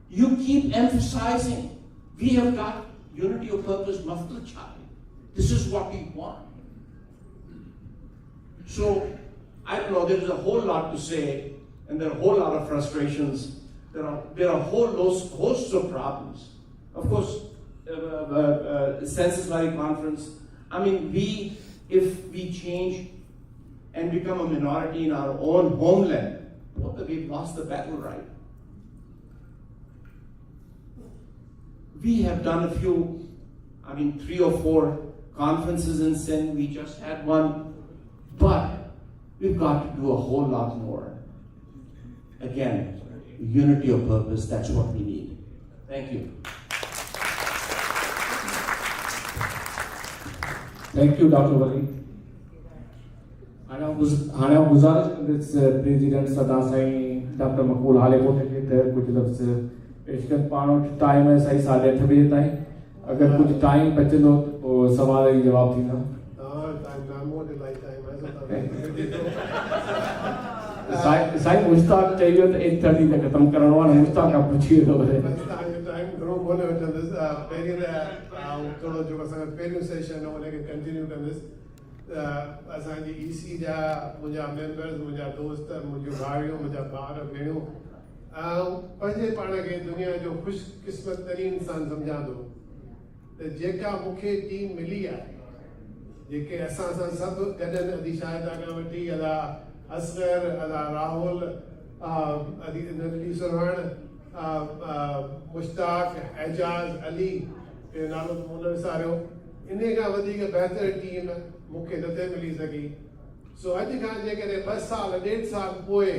You keep emphasizing. We have got unity of purpose, mafdal chahi. This is what we want. So, I don't know, there's a whole lot to say, and there are a whole lot of frustrations. There are a whole hosts of problems. Of course, Census Valley Conference, I mean, if we change and become a minority in our own homeland, we've lost the battle, right? We have done a few, 3 or 4 conferences in Sindh. We just had one, but we've got to do a whole lot more. Again, unity of purpose, that's what we need. Thank you. Thank you, Dr. Wali. हाणे गुज़ारिश कंदुसि president सदा Sai doctor मक़बूल हालेकोट खे त कुझु लफ़्ज़ पेश कनि। पाण वटि टाइम आहे साईं 8:30 बजे ताईं, अगरि कुझु टाइम बचंदो त पोइ सवाल जी जवाब थींदा। साईं मुश्ताक चई वियो त 8:30 ते ख़तमु करिणो आहे न, मुश्ताक खां पुछी वेंदो वरी। पहिरियों सेशन हुनखे कंटिन्यू कंदुसि। असांजी ईसी जा मुंहिंजा मेंबर्स, मुंहिंजा दोस्त, मुंहिंजूं भाइयूं, मुंहिंजा भाउर भेणियूं, पंहिंजे पाण खे दुनिया जो ख़ुशकिस्मत तरीन इंसान सम्झां थो त जेका मूंखे टीम मिली आहे, जेके असां सां सभु गॾनि, अदी शाहिदा खां वठी अदा असगर, अदा राहुल, अदी सुरहण, मुश्ताक, एजाज, अली, नालो मूं न विसारियो, इन खां वधीक बहितर टीम मूंखे नथे मिली सघी। सो अॼु खां जेकॾहिं 2 साल 1.5 साल पोइ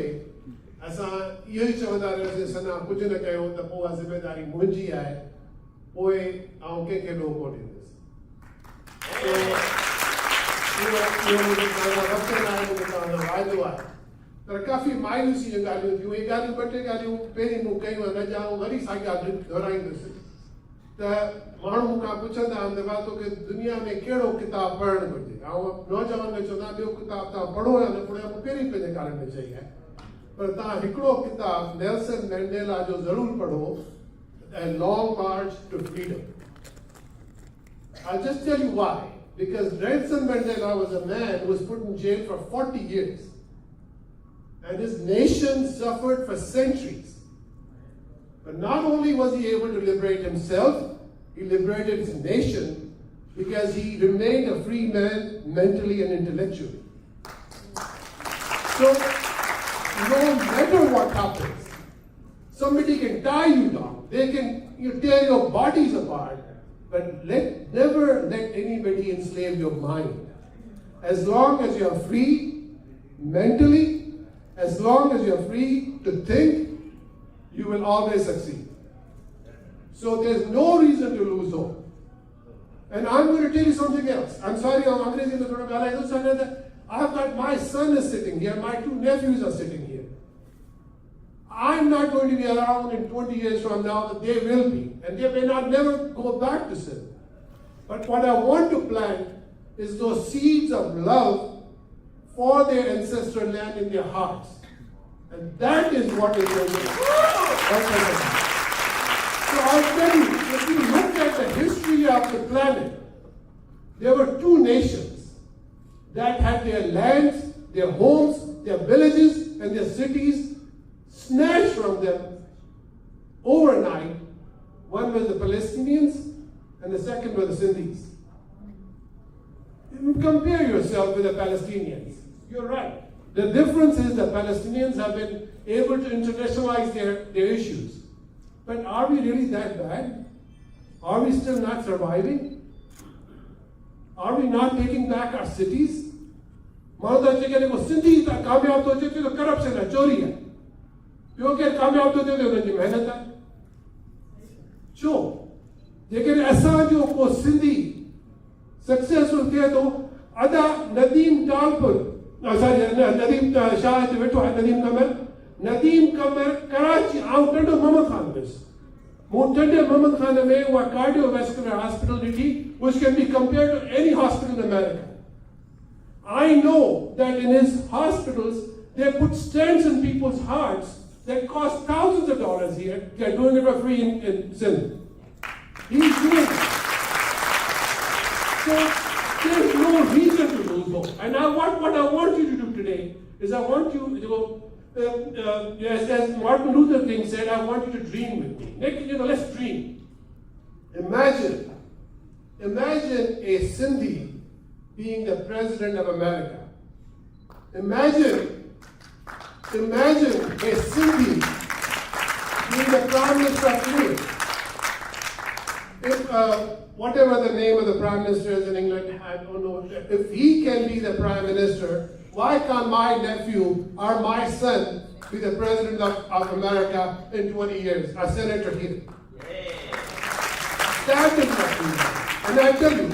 असां इहो ई चवंदा रहियासीं सना कुझु न कयो त पोइ उहा ज़िमेदारी मुंहिंजी आहे, पोइ आउं कंहिंखे ॾोह कोन ॾींदुसि। वाइदो आहे। पर काफ़ी मायूसी जूं ॻाल्हियूं थियूं। इहे ॻाल्हियूं 2-3 ॻाल्हियूं पहिरीं मूं कयूं न ॼाऊं, वरी साॻी ॻाल्हियूं दोहराईंदुसि त माण्हू मूंखां पुछंदा आहिनि त भाउ तोखे दुनिया में कहिड़ो किताबु पढ़णु घुरिजे। ऐं नौजवान खे चवंदा ॿियो किताबु तव्हां पढ़ो या न पढ़ो, मूं पहिरीं पंहिंजे ॻाल्हि में चई आहे, पर तव्हां हिकिड़ो किताबु नेल्सन मैंडेला जो ज़रूरु पढ़ो, A Long March to Freedom. I'll just tell you why. Because Nelson Mandela was a man who was put in jail for 40 years. And his nation suffered for centuries. But not only was he able to liberate himself, he liberated his nation because he remained a free man mentally and intellectually. So, no matter what happens, somebody can tie you down, they can tear your bodies apart, but never let anybody enslave your mind. As long as you are free mentally, as long as you are free to think, you will always succeed. So there's no reason to lose hope. And I'm going to tell you something else. I'm sorry, I've got my son is sitting here, my 2 nephews are sitting here. I'm not going to be around in 20 years from now, but they will be. And they may not never go back to Sindh. But what I want to plant is those seeds of love for their ancestral land in their hearts. And that is what is going to happen. So I'll tell you, if you look at the history of the planet, there were 2 nations that had their lands, their homes, their villages, and their cities snatched from them overnight. One was the Palestinians, and the second were the Sindhis. Compare yourself with the Palestinians. You're right. The difference is the Palestinians have been able to internationalize their issues. But are we really that bad? Are we still not surviving? Are we not taking back our cities? Sindhi कामयाब तो चे तो corruption है, चोरी है। क्योंकि कामयाब तो थे उनकी मेहनत है। छो जेकॾहिं असां जो को सिंधी सक्सेसफुल थिए थो, अदा नदीम टालपुर, नदीम शाह हिते वेठो आहे, नदीम कमर कराची, आउं टंडो मोहम्मद खान हुयुसि। मूं टंडे मोहम्मद खान में उहा कार्डियोवैस्कुलर हॉस्पिटल ॾिठी, which can be compared to any hospital in America. I know that in his hospitals they put stents in people's hearts that cost thousands of dollars here. They're doing it for free in Sindh. He's doing it. So there's no reason to lose hope. And what I want you to do today is I want you to go, as Martin Luther King said, I want you to dream with me. Let's dream. Imagine a Sindhi being the president of America. Imagine a Sindhi being the prime minister of England. If whatever the name of the prime minister is in England, I don't know. If he can be the prime minister, why can't my nephew or my son be the president of America in 20 years, a senator here? That is what we want. And I tell you,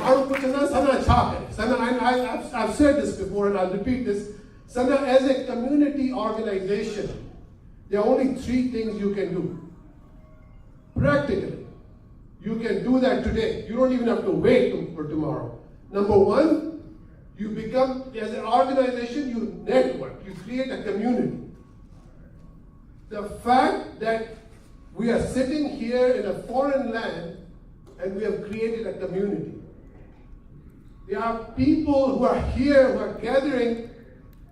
I've said this before and I'll repeat this. Sana, as a community organization, there are only 3 things you can do. Practically, you can do that today. You don't even have to wait for tomorrow. Number 1, you become, as an organization, you network, you create a community. The fact that we are sitting here in a foreign land and we have created a community. There are people who are here, who are gathering,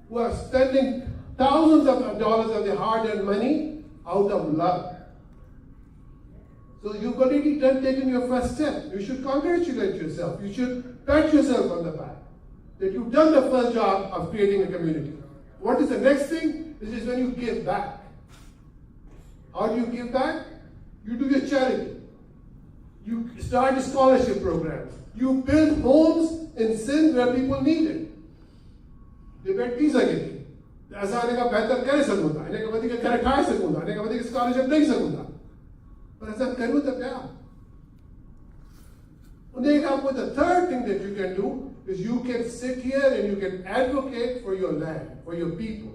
who are spending thousands of dollars of their hard-earned money out of love. So you've already taken your first step. You should congratulate yourself. You should pat yourself on the back that you've done the first job of creating a community. What is the next thing? This is when you give back. How do you give back? You do your charity. You start scholarship programs. You build homes in Sindh where people need it. They bet visa get. ऐसा आने का बेहतर करे सकूँगा, आने का बदी के घर खाए सकूँगा, आने का बदी के स्कॉलरशिप नहीं सकूँगा, पर ऐसा करूँ तो क्या? उन्हें कहा the third thing that you can do is you can sit here and you can advocate for your land, for your people.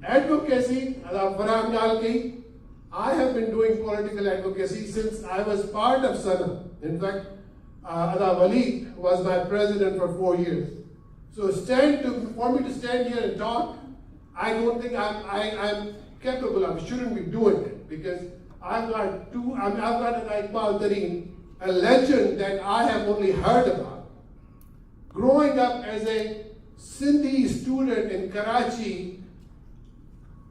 Advocacy, I have been doing political advocacy since I was part of Sana. In fact, Ada Wali was my president for 4 years. So for me to stand here and talk, I don't think I'm capable of. I shouldn't be doing it because I've got Iqbal Tareen, a legend that I have only heard about. Growing up as a Sindhi student in Karachi,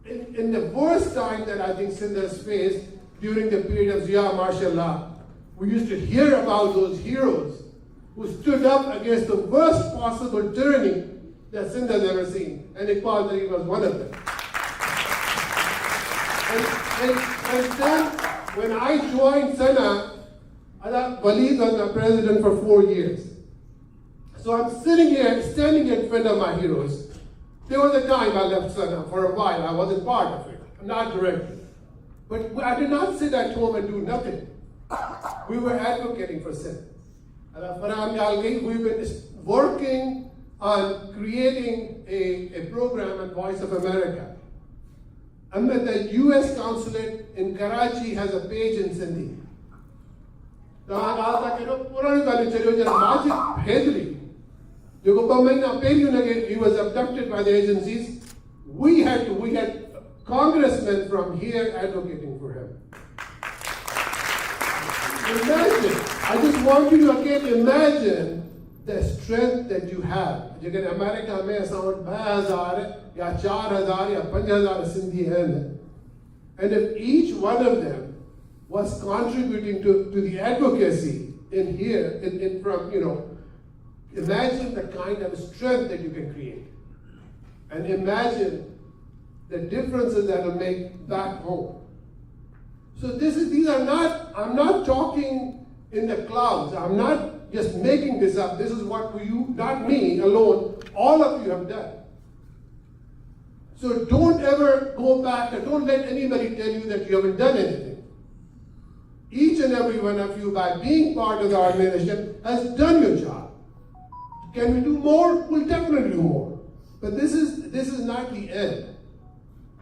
in the worst time that I think Sindh has faced during the period of Zia martial law, we used to hear about those heroes who stood up against the worst possible tyranny that Sindh has ever seen. And Iqbal Tareen was one of them. And then, when I joined Sana, Walid was my president for 4 years. So I'm standing here in front of my heroes. There was a time I left Sana for a while. I wasn't part of it, not directly. But I did not sit at home and do nothing. We were advocating for Sindh. We've been working on creating a program at Voice of America. And the U.S. consulate in Karachi has a page in Sindhi. He was abducted by the agencies. We had congressmen from here advocating for him. Imagine, I just want you to again imagine the strength that you have. Again, America may sound 2,000 या 4,000 या 5,000 Sindhi हैं. And if each one of them was contributing to the advocacy in here, imagine the kind of strength that you can create. And imagine the differences that will make back home. So I'm not talking in the clouds. I'm not just making this up. This is what you, not me alone, all of you have done. So don't ever go back and don't let anybody tell you that you haven't done anything. Each and every one of you, by being part of the organization, has done your job. Can we do more? We'll definitely do more. But this is not the end.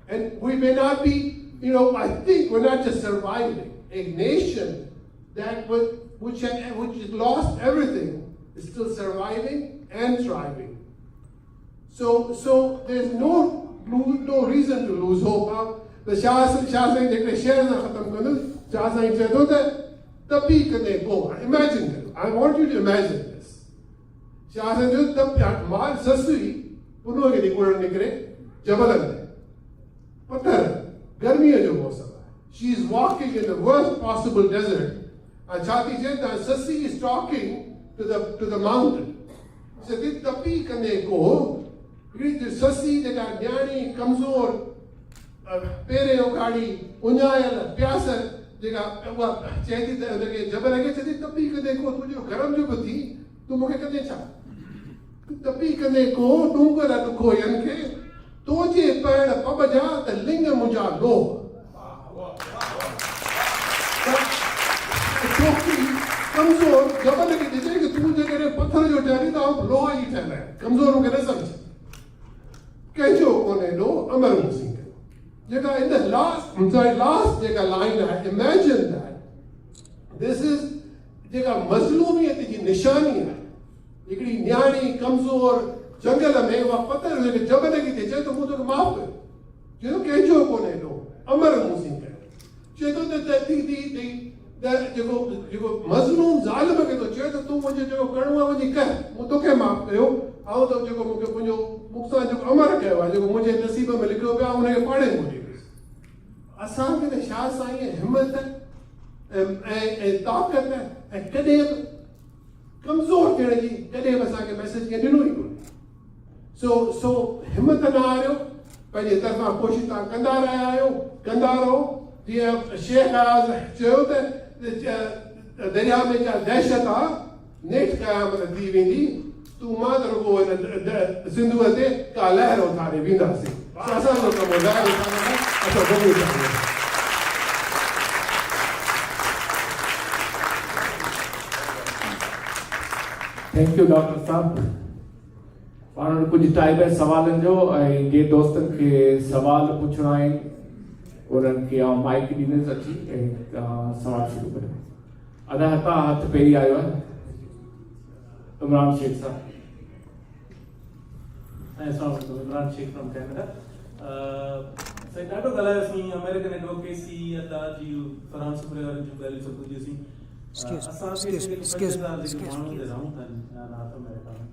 And we may not be, I think we're not just surviving. A nation which has lost everything is still surviving and thriving. So there's no reason to lose hope. The Shah Sayyid declared khatam kanu. Shah Sayyid said, "Tabi kane go." Imagine it. I want you to imagine this. Shah Sayyid tab mal sasui puno ke dikuran nikre jabalan. Patar garmi hai jo mausam hai. She is walking in the worst possible desert. And Chati said that Sassi is talking to the mountain. She said, "Tapi kane go." Sassi jega jnani kamzor pere ogadi unyayal pyasa jega chehti dege jabal age chehti tapi kane ko tujhe garam jo thi tu moke kane cha tapi kane ko dungara tu khoyan ke toje pad pabaja ta linga muja lo जबल खे ॾिजे कि तूं जेकॾहिं पत्थर जो ठहरी त आउं लोहा जी ठहियल आहियां कमज़ोर मूंखे न सम्झ कंहिंजो कोन्हे ॾो अमर मूंसी कयो जेका इन द लास्ट जेका लाइन आहे इमेजिन दैट दिस इज़ जेका मज़लूमियत जी निशानी आहे हिकिड़ी न्याणी कमज़ोर जंगल में उहा पत्थर हुनखे जबल खे थी चए त मूं तोखे माफ़ कयो चए थो कंहिंजो कोन्हे ॾो अमर मूंसी कयो चए थो जेको मज़लूम ज़ालिम खे थो चए त तूं मुंहिंजो जेको करिणो आहे वञी कर मूं तोखे माफ़ कयो ऐं त जेको मूंखे मुंहिंजो मूंसां जेको अमर कयो आहे जेको मुंहिंजे नसीब में लिखियो पियो आहे उनखे पढ़े मोटी असांखे त छा साईं हिमत ऐं ताक़त ऐं कॾहिं बि कमज़ोर थियण जी कॾहिं बि असांखे मैसेज कंहिं ॾिनो ई कोन्हे सो हिमत न हारियो पंहिंजे तरफ़ां कोशिशि तव्हां कंदा रहिया आहियो कंदा रहो जीअं शेख आज़ चयो त दरिया में छा दहशत आहे नेठि क़यामत थी वेंदी तूं मां त रुॻो हिन सिंधूअ ते का लहर उथारे वेंदासीं असांजो कमु लहर उथारण असां ज़रूरु चाहियूं थैंक यू डॉक्टर साहब पाण वटि कुझु टाइम आहे सवालनि जो ऐं जे दोस्तनि खे सवाल पुछणा आहिनि उन्हनि खे आउं माइक ॾींदुसि अची ऐं सवाल शुरू करियो अदा हितां हथ पहिरीं आयो आहे इमरान शेख साहब इमरान शेख फ्रॉम कैनेडा साईं ॾाढो ॻाल्हायोसीं अमेरिकन एडवोकेसी अदा जी फरहान सुबरे वारनि जूं ॻाल्हियूं सभु ॿुधियूंसीं माण्हू रहूं था नॉर्थ अमेरिका में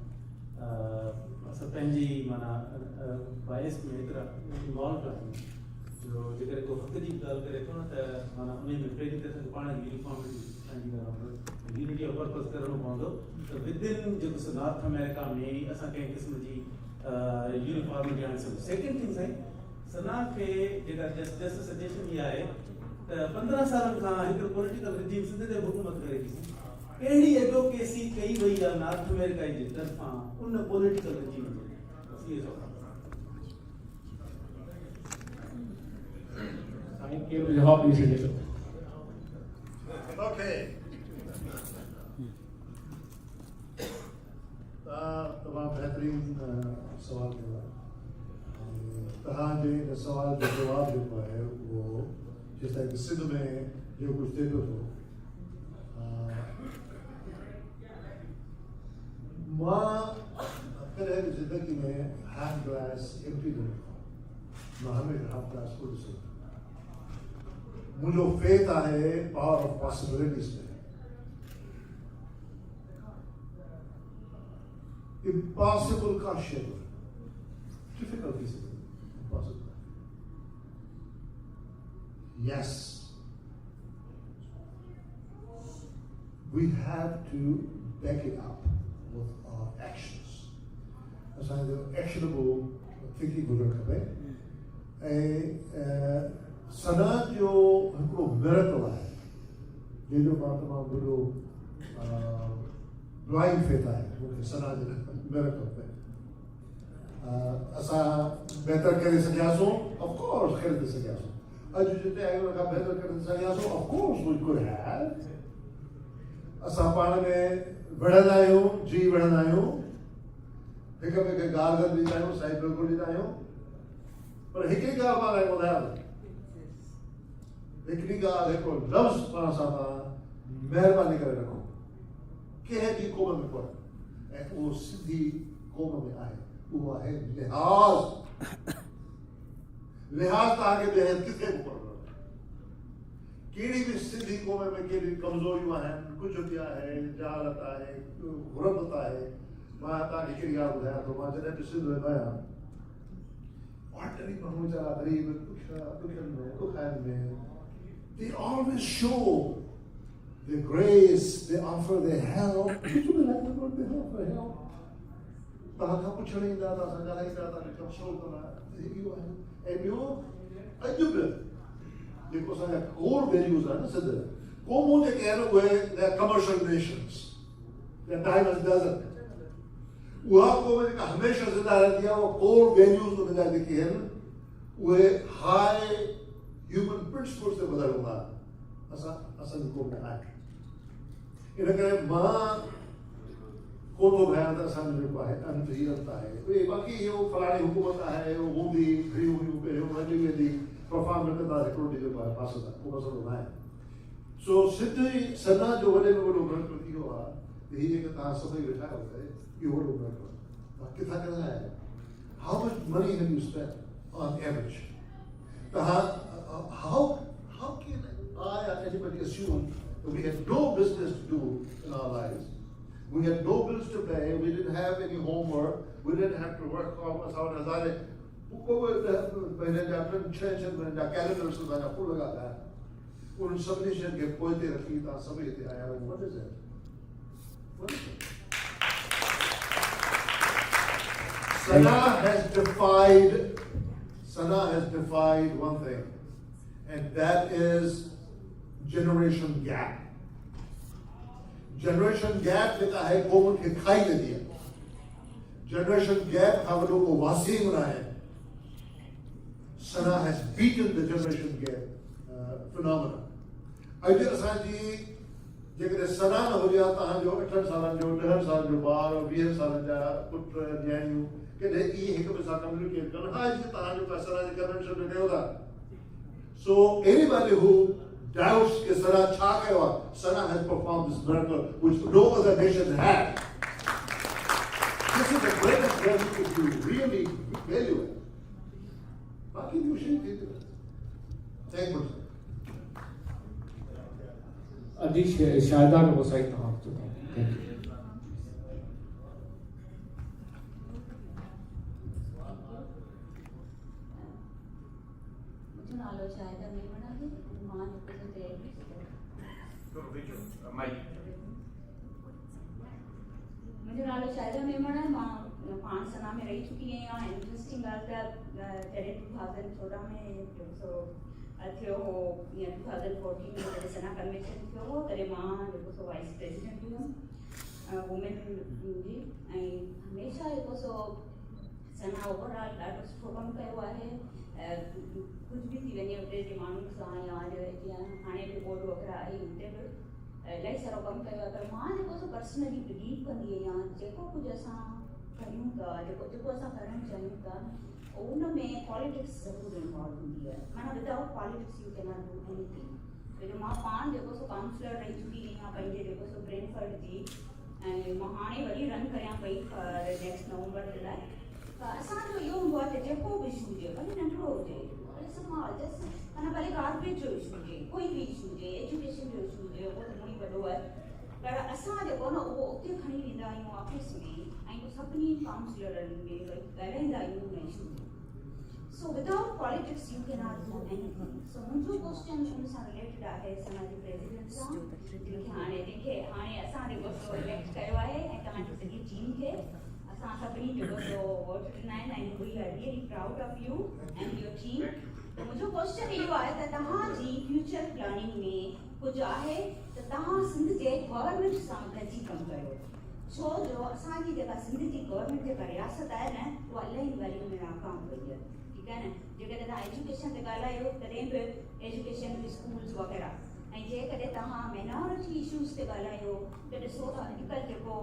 असां पंहिंजी माना बाइस में एतिरा इन्वॉल्व आहियूं जो जेकर को हक़ जी ॻाल्हि करे थो न त माना उन में पहिरीं त असांखे पाण यूनिफॉर्मिटी पंहिंजी यूनिटी ऑफ पर्पस करणो पवंदो त विदिन जेको नॉर्थ अमेरिका में असां कंहिं क़िस्म जी यूनिफॉर्मिटी आणे सघूं सेकेंड थिंग साईं सना खे जेका जस्टिस सजेशन इहा आहे त 15 सालनि खां हिकिड़ो पॉलिटिकल रिजीम सिंध ते हुकूमत करे थी कहिड़ी एडवोकेसी कई वई आहे नॉर्थ अमेरिका जी तरफ़ां उन पॉलिटिकल रिजीम जे इहे साईं केरु जवाब ॾेई सघे थो ओके तमामु बहितरीन सवाल कयो आहे तव्हांजे हिन सवाल जो जवाबु जेको आहे उहो जिस तरह कि सिंध में जो कुछ थे तो मां कॾहिं बि ज़िंदगी में हैंड ग्लास एम्प्टी न मां हमेशह हाफ ग्लास फुल ॾिसो मुंहिंजो फेथ आहे पावर ऑफ पॉसिबिलिटीज़ में impossible का शइ difficult थी सघे impossible yes we have to back it up with our actions असांजो actionable thinking हुजणु खपे ऐं सना जो हिकिड़ो मिरेकल आहे जंहिंजो मां तमामु वॾो ब्लाइंड फेथ आहे मूंखे सना जे मिरेकल में असां बहितर करे सघियासीं ऑफकोर्स करे था सघियासीं अॼु जिते आहियूं हुन खां बहितर करे सघियासीं ऑफकोर्स वी कुड हैव असां पाण में विढ़ंदा आहियूं जी विढ़ंदा आहियूं हिक ॿिए खे ॻाल्हि गॾु ॾींदा आहियूं साईं बिल्कुलु ॾींदा आहियूं पर हिकिड़ी ॻाल्हि मां तव्हांखे ॿुधायां हिकिड़ी ॻाल्हि हिकिड़ो लफ़्ज़ पाण सां तव्हां महिरबानी करे रखो कंहिं बि क़ौम में कोन्हे ऐं उहो सिंधी क़ौम में आहे उहो आहे लिहाज़ तव्हांखे ॿिए किथे बि कोन्हे कहिड़ी बि सिंधी क़ौम में कहिड़ी कमज़ोरियूं आहिनि कुझु बि आहे जहालत आहे गुरबत आहे मां तव्हांखे हिकिड़ी ॻाल्हि ॿुधायां थो मां जॾहिं बि सिंध वेंदो आहियां ऑर्डिनरी माण्हू वीचारा ग़रीब ॾुखियनि में ॾुखाइनि में they always show their grace, they offer their help. Could you like the Lord they offer help? तव्हां खां पुछण ईंदा त असां ॻाल्हाईंदा तव्हांखे कमु छो कंदा इहो आहे ऐं ॿियो अॼु बि जेको असांजा कोर वैल्यूज़ आहिनि न सिंध क़ौमूं जेके आहिनि उहे commercial nations time is doesn't उहा क़ौम जेका हमेशह ज़िंदा रहंदी आहे उहा कोर वैल्यूज़ उनजा जेके आहिनि उहे हाई ह्यूमन प्रिंसिपल्स ते ॿुधायल हूंदा असांजी क़ौम में आहे इन करे मां को तो भया त असांजो जेको आहे अंधीरत आहे उहे बाक़ी इहो फलाणी हुकूमत आहे उहो हूंदी घड़ी हुई पहिरियों हली वेंदी परफॉर्म न कंदा हिकिड़ो ॾींहुं जेको आहे पास था को मसइलो न आहे सो सिंध सना जो वॾे में वॾो महत्व इहो आहे त हीअ जेके तव्हां सभई वेठा आहियो इहो वॾो महत्व तव्हां किथां कंदा आहियो how much money have you spend on average how can I or anybody assume that we had no business to do in our lives? We had no bills to pay, we didn't have any homework, we didn't have to work on us out as I calendars full of that. उन सभी शइ खे पोइते रखी तव्हां सभई हिते आया आहियो what is it? What is it? Sana has defied one thing, and that is generation gap. Generation gap जेका है कौम खे खाई वेंदी है. Generation gap खां वॾो को वासीम न आहे. Sana has beaten the generation gap phenomenon. अॼु असांजी जेकॾहिं सना न हुजे हा तव्हांजो 8 सालनि जो 10 सालनि जो ॿार 20 सालनि जा पुट न्याणियूं कॾहिं इहे हिक ॿिए सां कम्युनिकेट कनि हा अॼु तव्हांजो का सना जे कन्वेंशन में कयो था सो anybody who doubts कि सना छा कयो आहे सना has performed this miracle which no other nation had. This is the greatest miracle if you really value it. बाकी ॿियूं शयूं थी थियूं. Thank you. अदीश शायदान वो साइड तमाम तो थैंक यू मुझे नालो शायदा नहीं बना है मान के मुझे नालो शायदा नहीं बना है मां 5 साल में रह चुकी है यहाँ इंटरेस्टिंग बात है तेरे 2014 में सो थियो हो या 2014 में जॾहिं सना कन्वेंशन थियो हो तॾहिं मां जेको सो वाइस प्रेसिडेंट हुयमि वुमेन जी ऐं हमेशह जेको सो सना ओवरऑल ॾाढो सुठो कमु कयो आहे कुझु बि थी वञे उते जे माण्हुनि सां या जीअं हाणे बि बोर्ड वग़ैरह आहे उते बि इलाही सारो कमु कयो आहे पर मां जेको सो पर्सनली बिलीव कंदी आहियां जेको कुझु असां कयूं था जेको असां करणु चाहियूं था उन में पॉलिटिक्स ज़रूरु इन्वॉल्व हूंदी आहे माना without politics you can not do anything जो मां पाण जेको सो काउंसलर रही चुकी आहियां पंहिंजे जेको सो ब्रेनफर्ड जी ऐं मां हाणे वरी रन करियां पई नेक्स्ट नवंबर जे लाइ त असांजो इहो हूंदो आहे त जेको बि इशू हुजे भले नंढिड़ो हुजे भले समाज माना भले कारपोरेट जो इशू हुजे कोई बि इशू हुजे एजुकेशन जो इशू हुजे उहो त घणो वॾो आहे पर असां जेको न उहो उते खणी वेंदा आहियूं ऑफिस में ऐं सभिनी काउंसलरनि में वरी ॻाल्हाईंदा आहियूं उन इशू में So without politics, you cannot do anything. So मुझे क्वेश्चन उन सां रिलेटेड आहे समाजी प्रेसिडेंट सां जेके हाणे असां जेको सो इलेक्ट कयो आहे ऐं तव्हांजी सॼी टीम खे असां सभिनी जेको सो वोट ॾिना आहिनि ऐं we are really proud of you and your team त मुंहिंजो क्वेश्चन इहो आहे त तव्हांजी फ्यूचर प्लानिंग में कुझु आहे त तव्हां सिंध जे गवर्नमेंट सां गॾिजी कमु कयो छो जो असांजी जेका सिंध जी गवर्नमेंट जेका रियासत आहे न उहा इलाही ॻाल्हियुनि में नाकाम वई आहे ठीक है ना जेकॾहिं तव्हां एजुकेशन ते ॻाल्हायो तॾहिं बि एजुकेशन स्कूल्स वग़ैरह ऐं जेकॾहिं तव्हां माइनॉरिटी इशूज़ ते ॻाल्हायो त ॾिसो था अॼुकल्ह जेको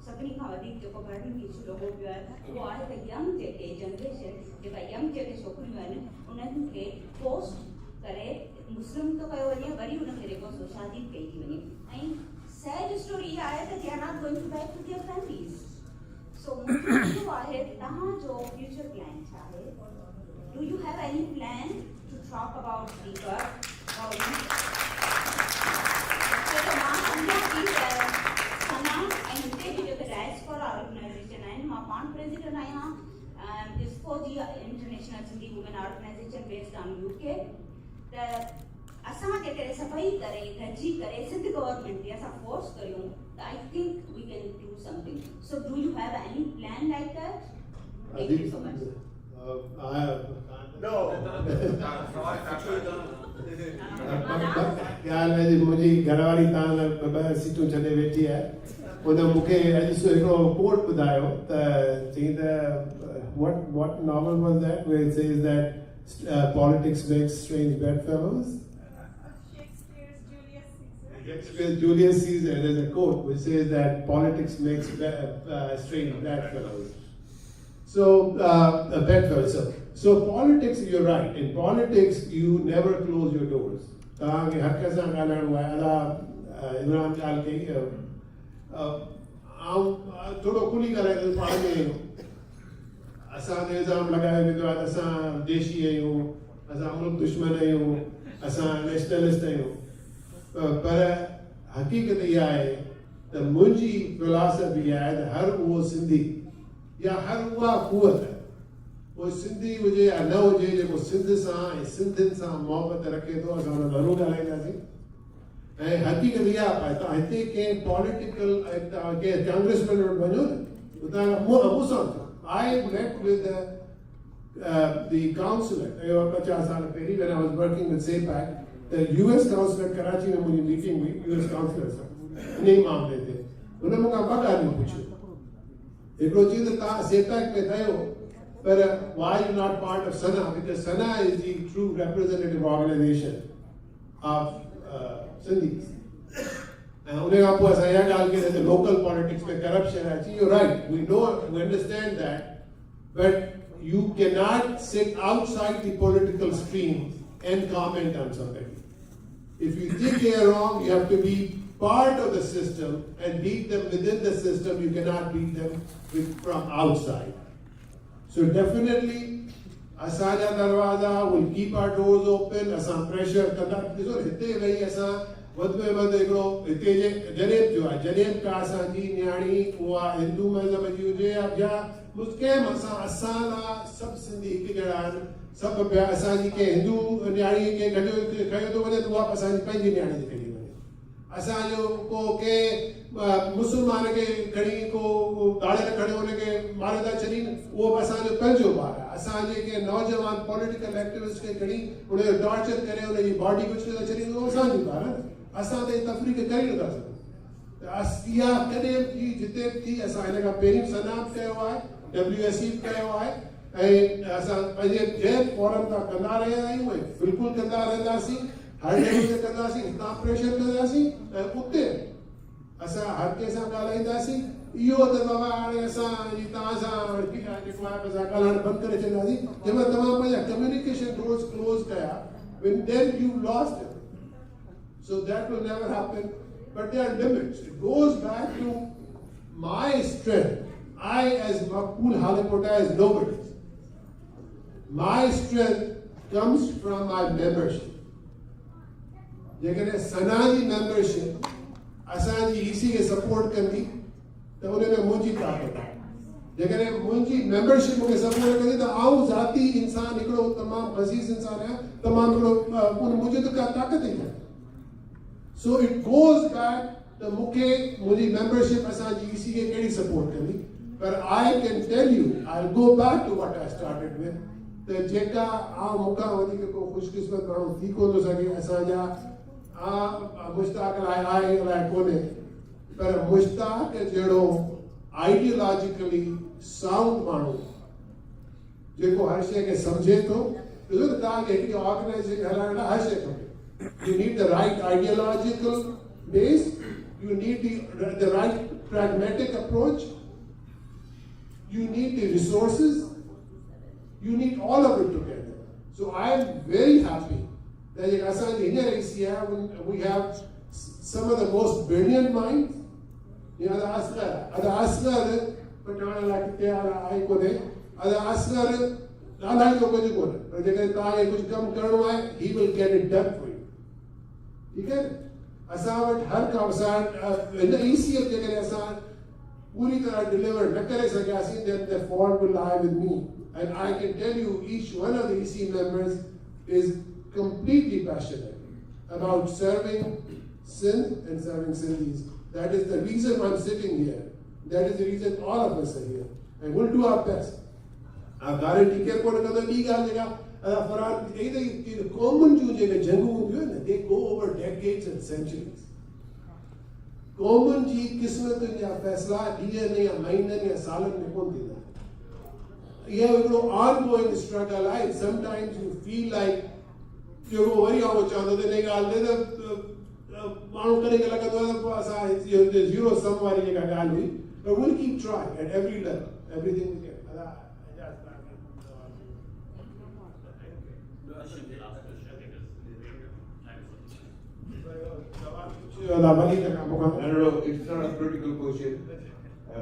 सभिनी खां वधीक जेको बर्डन इशू लॻो पियो आहे उहो आहे त यंग जेके जनरेशन जेका यंग जेके छोकिरियूं आहिनि उन्हनि खे पोस्ट करे मुस्लिम थो कयो वञे वरी उनखे जेको सो शादी कई थी वञे ऐं सैड स्टोरी इहा आहे त they are not going to back to their families so मुंहिंजो आहे तव्हांजो फ्यूचर प्लान छा आहे Do you have any plan to talk about the work? So the Mahanga is Sana and they did the diaspora organization and my president is for the International Sindhi Women Organization based on UK. The असां जेकॾहिं सभई करे गॾिजी करे Sindh government खे असां force करियूं त I think we can do something so do you have any plan like that thank you so much मुंहिंजी घरवारी तव्हां लाइ ॿ सीटूं छॾे वेठी आहे उन मूंखे अॼु हिकिड़ो कोट ॿुधायो त चई त what novel was that where it says that politics makes strange bedfellows? Shakespeare's Julius Caesar. With Julius Caesar, there's a quote which says that politics makes straight bedfellows. So, bedfellows. So politics, you're right. In politics, you never close your doors. Imran Khan के थोड़ो खुली करे तो पाण में असां ते इल्ज़ाम लगायो वेंदो आहे त असां देशी आहियूं, असां मुल्क दुश्मन आहियूं, असां नेशनलिस्ट आहियूं, पर हक़ीक़त इहा आहे त मुंहिंजी फिलॉसफी आहे त हर उहो सिंधी या हर उहा क़ुवत उहो सिंधी हुजे या न हुजे जेको सिंध सां ऐं सिंधियुनि सां मोहबत रखे थो, असां हुन ज़रूरु ॻाल्हाईंदासीं। ऐं हक़ीक़त इहा आहे तव्हां हिते कंहिं पॉलिटिकल कंहिं कांग्रेस में वञो न, हुतां मूंसां I met with the consulate 50 साल पहिरीं when I was working with SAPAC, the US consulate Karachi में मुंहिंजी मीटिंग हुई US consulate सां इन ई मामले ते। हुन मूंखां ॿ ॻाल्हियूं पुछियूं। हिकिड़ो चई त तव्हां SAPAC में कयो, पर why you not part of SANA? Because SANA is the true representative organization of Sindhis. And उन खां पोइ असां इहा ॻाल्हि कई त local politics में corruption आहे। You're right, we know, we understand that, but you cannot sit outside the political stream and comment on somebody. If you think they are wrong, you have to be part of the system and beat them within the system. You cannot beat them from outside. So definitely, Asaja Darwaza will keep our doors open. Asan pressure kanda. Diso hitte vahi asa वध में वध हिकिड़ो हिते जे जनेब जो आहे, जनेब का असांजी न्याणी उहा हिंदू मज़हब जी हुजे या मुस्किन असां सभु सिंधी हिकु जहिड़ा आहिनि, सभु पिया असांजी कंहिं हिंदू न्याणी खे खयो थो वञे त उहा असांजी पंहिंजी न्याणी थी खणी वञे। असांजो को कंहिं मुस्लमान खे खणी को गाड़े न खणी हुनखे मारे था छॾीनि, उहो बि असांजो पंहिंजो ॿारु आहे। असांजे कंहिं नौजवान पॉलिटिकल एक्टिविस्ट खे खणी हुनजो टॉर्चर करे हुनजी बॉडी कुझु था छॾीनि, उहो असांजो ॿारु आहे। असां ते तफ़रीक़ करे नथा सघूं। त इहा कॾहिं थी जिते थी असां हिन खां पहिरीं सनाम कयो आहे, WSE कयो आहे, ऐं असां पंहिंजे जंहिं फोरम तां कंदा रहिया आहियूं ऐं बिल्कुलु कंदा रहंदासीं, हर लेवल ते कंदासीं, हितां प्रेशर कंदासीं ऐं उते असां हर कंहिं सां ॻाल्हाईंदासीं। इहो त बाबा हाणे असां तव्हां सां जेको आहे असां ॻाल्हाइण बंदि करे छॾींदासीं, जंहिंमें तव्हां पंहिंजा कम्युनिकेशन डोर्स क्लोज़ कया, then you lost it. So that will never happen. But there are limits. It goes back to my strength. I, as Makbul Halipota, is nobody. My strength comes from my membership. जेकॾहिं सना जी membership असांजी EC खे support कंदी त उन में मुंहिंजी ताक़त आहे। जेकॾहिं मुंहिंजी membership मूंखे सपोर्ट कंदी त आउं ज़ाती इंसान हिकिड़ो तमामु अज़ीज़ इंसान आहियां, तमामु हिकिड़ो मुंहिंजे त का ताक़त ई कान्हे। So it goes back to मुझे membership असांजी EC के कहिड़ी support कंदी, but I can tell you, I'll go back to what I started with, त जेका मूंखां वधीक को ख़ुशकिस्मत माण्हू थी कोन थो सघे असांजा मुश्ताक आहे अलाए कोन्हे, पर मुश्ताक जहिड़ो आइडियोलॉजिकली साउंड माण्हू जेको हर शइ खे सम्झे थो, ॾिसो त तव्हांखे हिकिड़ी ऑर्गनाइज़ेशन हलाइण लाइ हर शइ खपे। You need the right ideological base, you need the right pragmatic approach, you need the resources, you need all of it together. So I am very happy that in Asia we have some of the most brilliant minds. You know, the Asgar, Patana like Tiara, I could, the Asgar, he will get it done for you. ठीक है, असां वटि हर का असां हिन ECF जेकॾहिं असां पूरी तरह डिलीवर न करे सघियासीं, then the fault will lie with me. And I can tell you, each one of the EC members is completely passionate about serving Sindh and serving Sindhis. That is the reason I'm sitting here. That is the reason all of us are here. And we'll do our best. I guarantee you, common they go over decades and centuries. Common ji kismat ya faisla diye ne ya mahine ne ya salan ne kon dida. You have an ongoing struggle. Sometimes you feel like you go very out of माण्हू करे के लॻंदो आहे त पोइ असां इहो zero सम वारी जेका ॻाल्हि हुई but we'll keep trying at every level everything we can No, it's not a political question.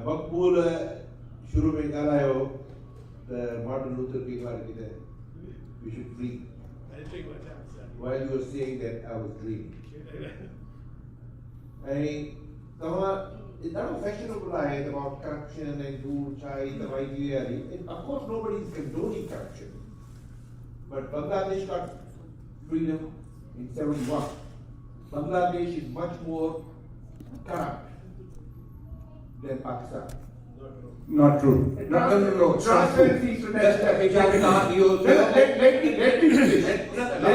Makbul shuru mein galayo the Martin Luther King article that we should dream. While you were saying that I was dreaming. It's not a fashionable lie about corruption and rule, chai, the idea. Of course, nobody is condoning corruption. But Bangladesh got freedom in 71. Bangladesh is much more corrupt than Pakistan. Not true. No. Transparency is let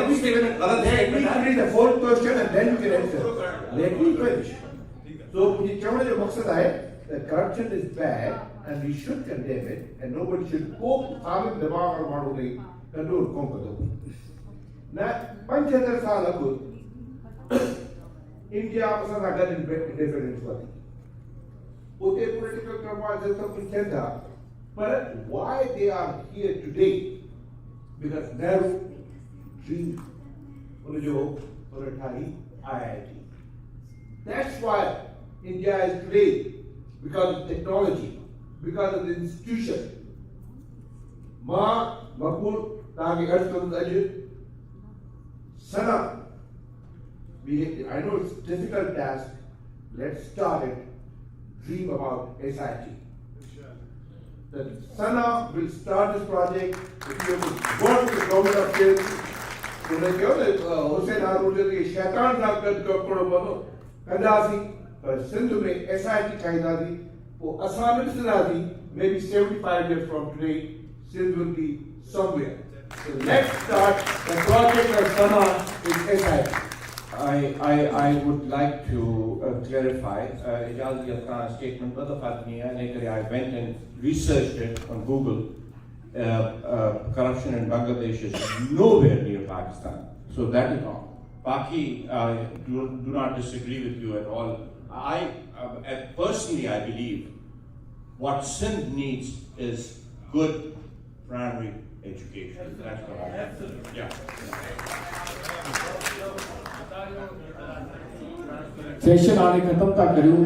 me finish the fourth question and then you can answer. Let me finish. So, that corruption is bad and we should condemn it and nobody should control Now, 5,000 saal ago, India was not got independence. Political turmoil is something tender. But why they are here today? Because Nehru dreamed for a IIT. That's why India is today, because of technology, because of the institution. Makbul, Sana, I know it's a difficult task. Let's start it. Dream about SIT. The Sana will start this project. If you have to go to the government of Sindh, Hussain Harun ke shaitan zakat karo bano kadaasi, but Sindh mein SIT kaidadi, wo asanan se naadi, maybe 75 years from today, Sindh will be somewhere. So let's start the project of Sana with SIT. I would like to clarify Ijaz Yatran's statement. Brother Fatmiya, later I went and researched it on Google. Corruption in Bangladesh is nowhere near Pakistan. So that is wrong. Paki, do not disagree with you at all. Personally, I believe what Sindh needs is good primary education. That's what I have. Yeah. Session आने खत्म था करूँ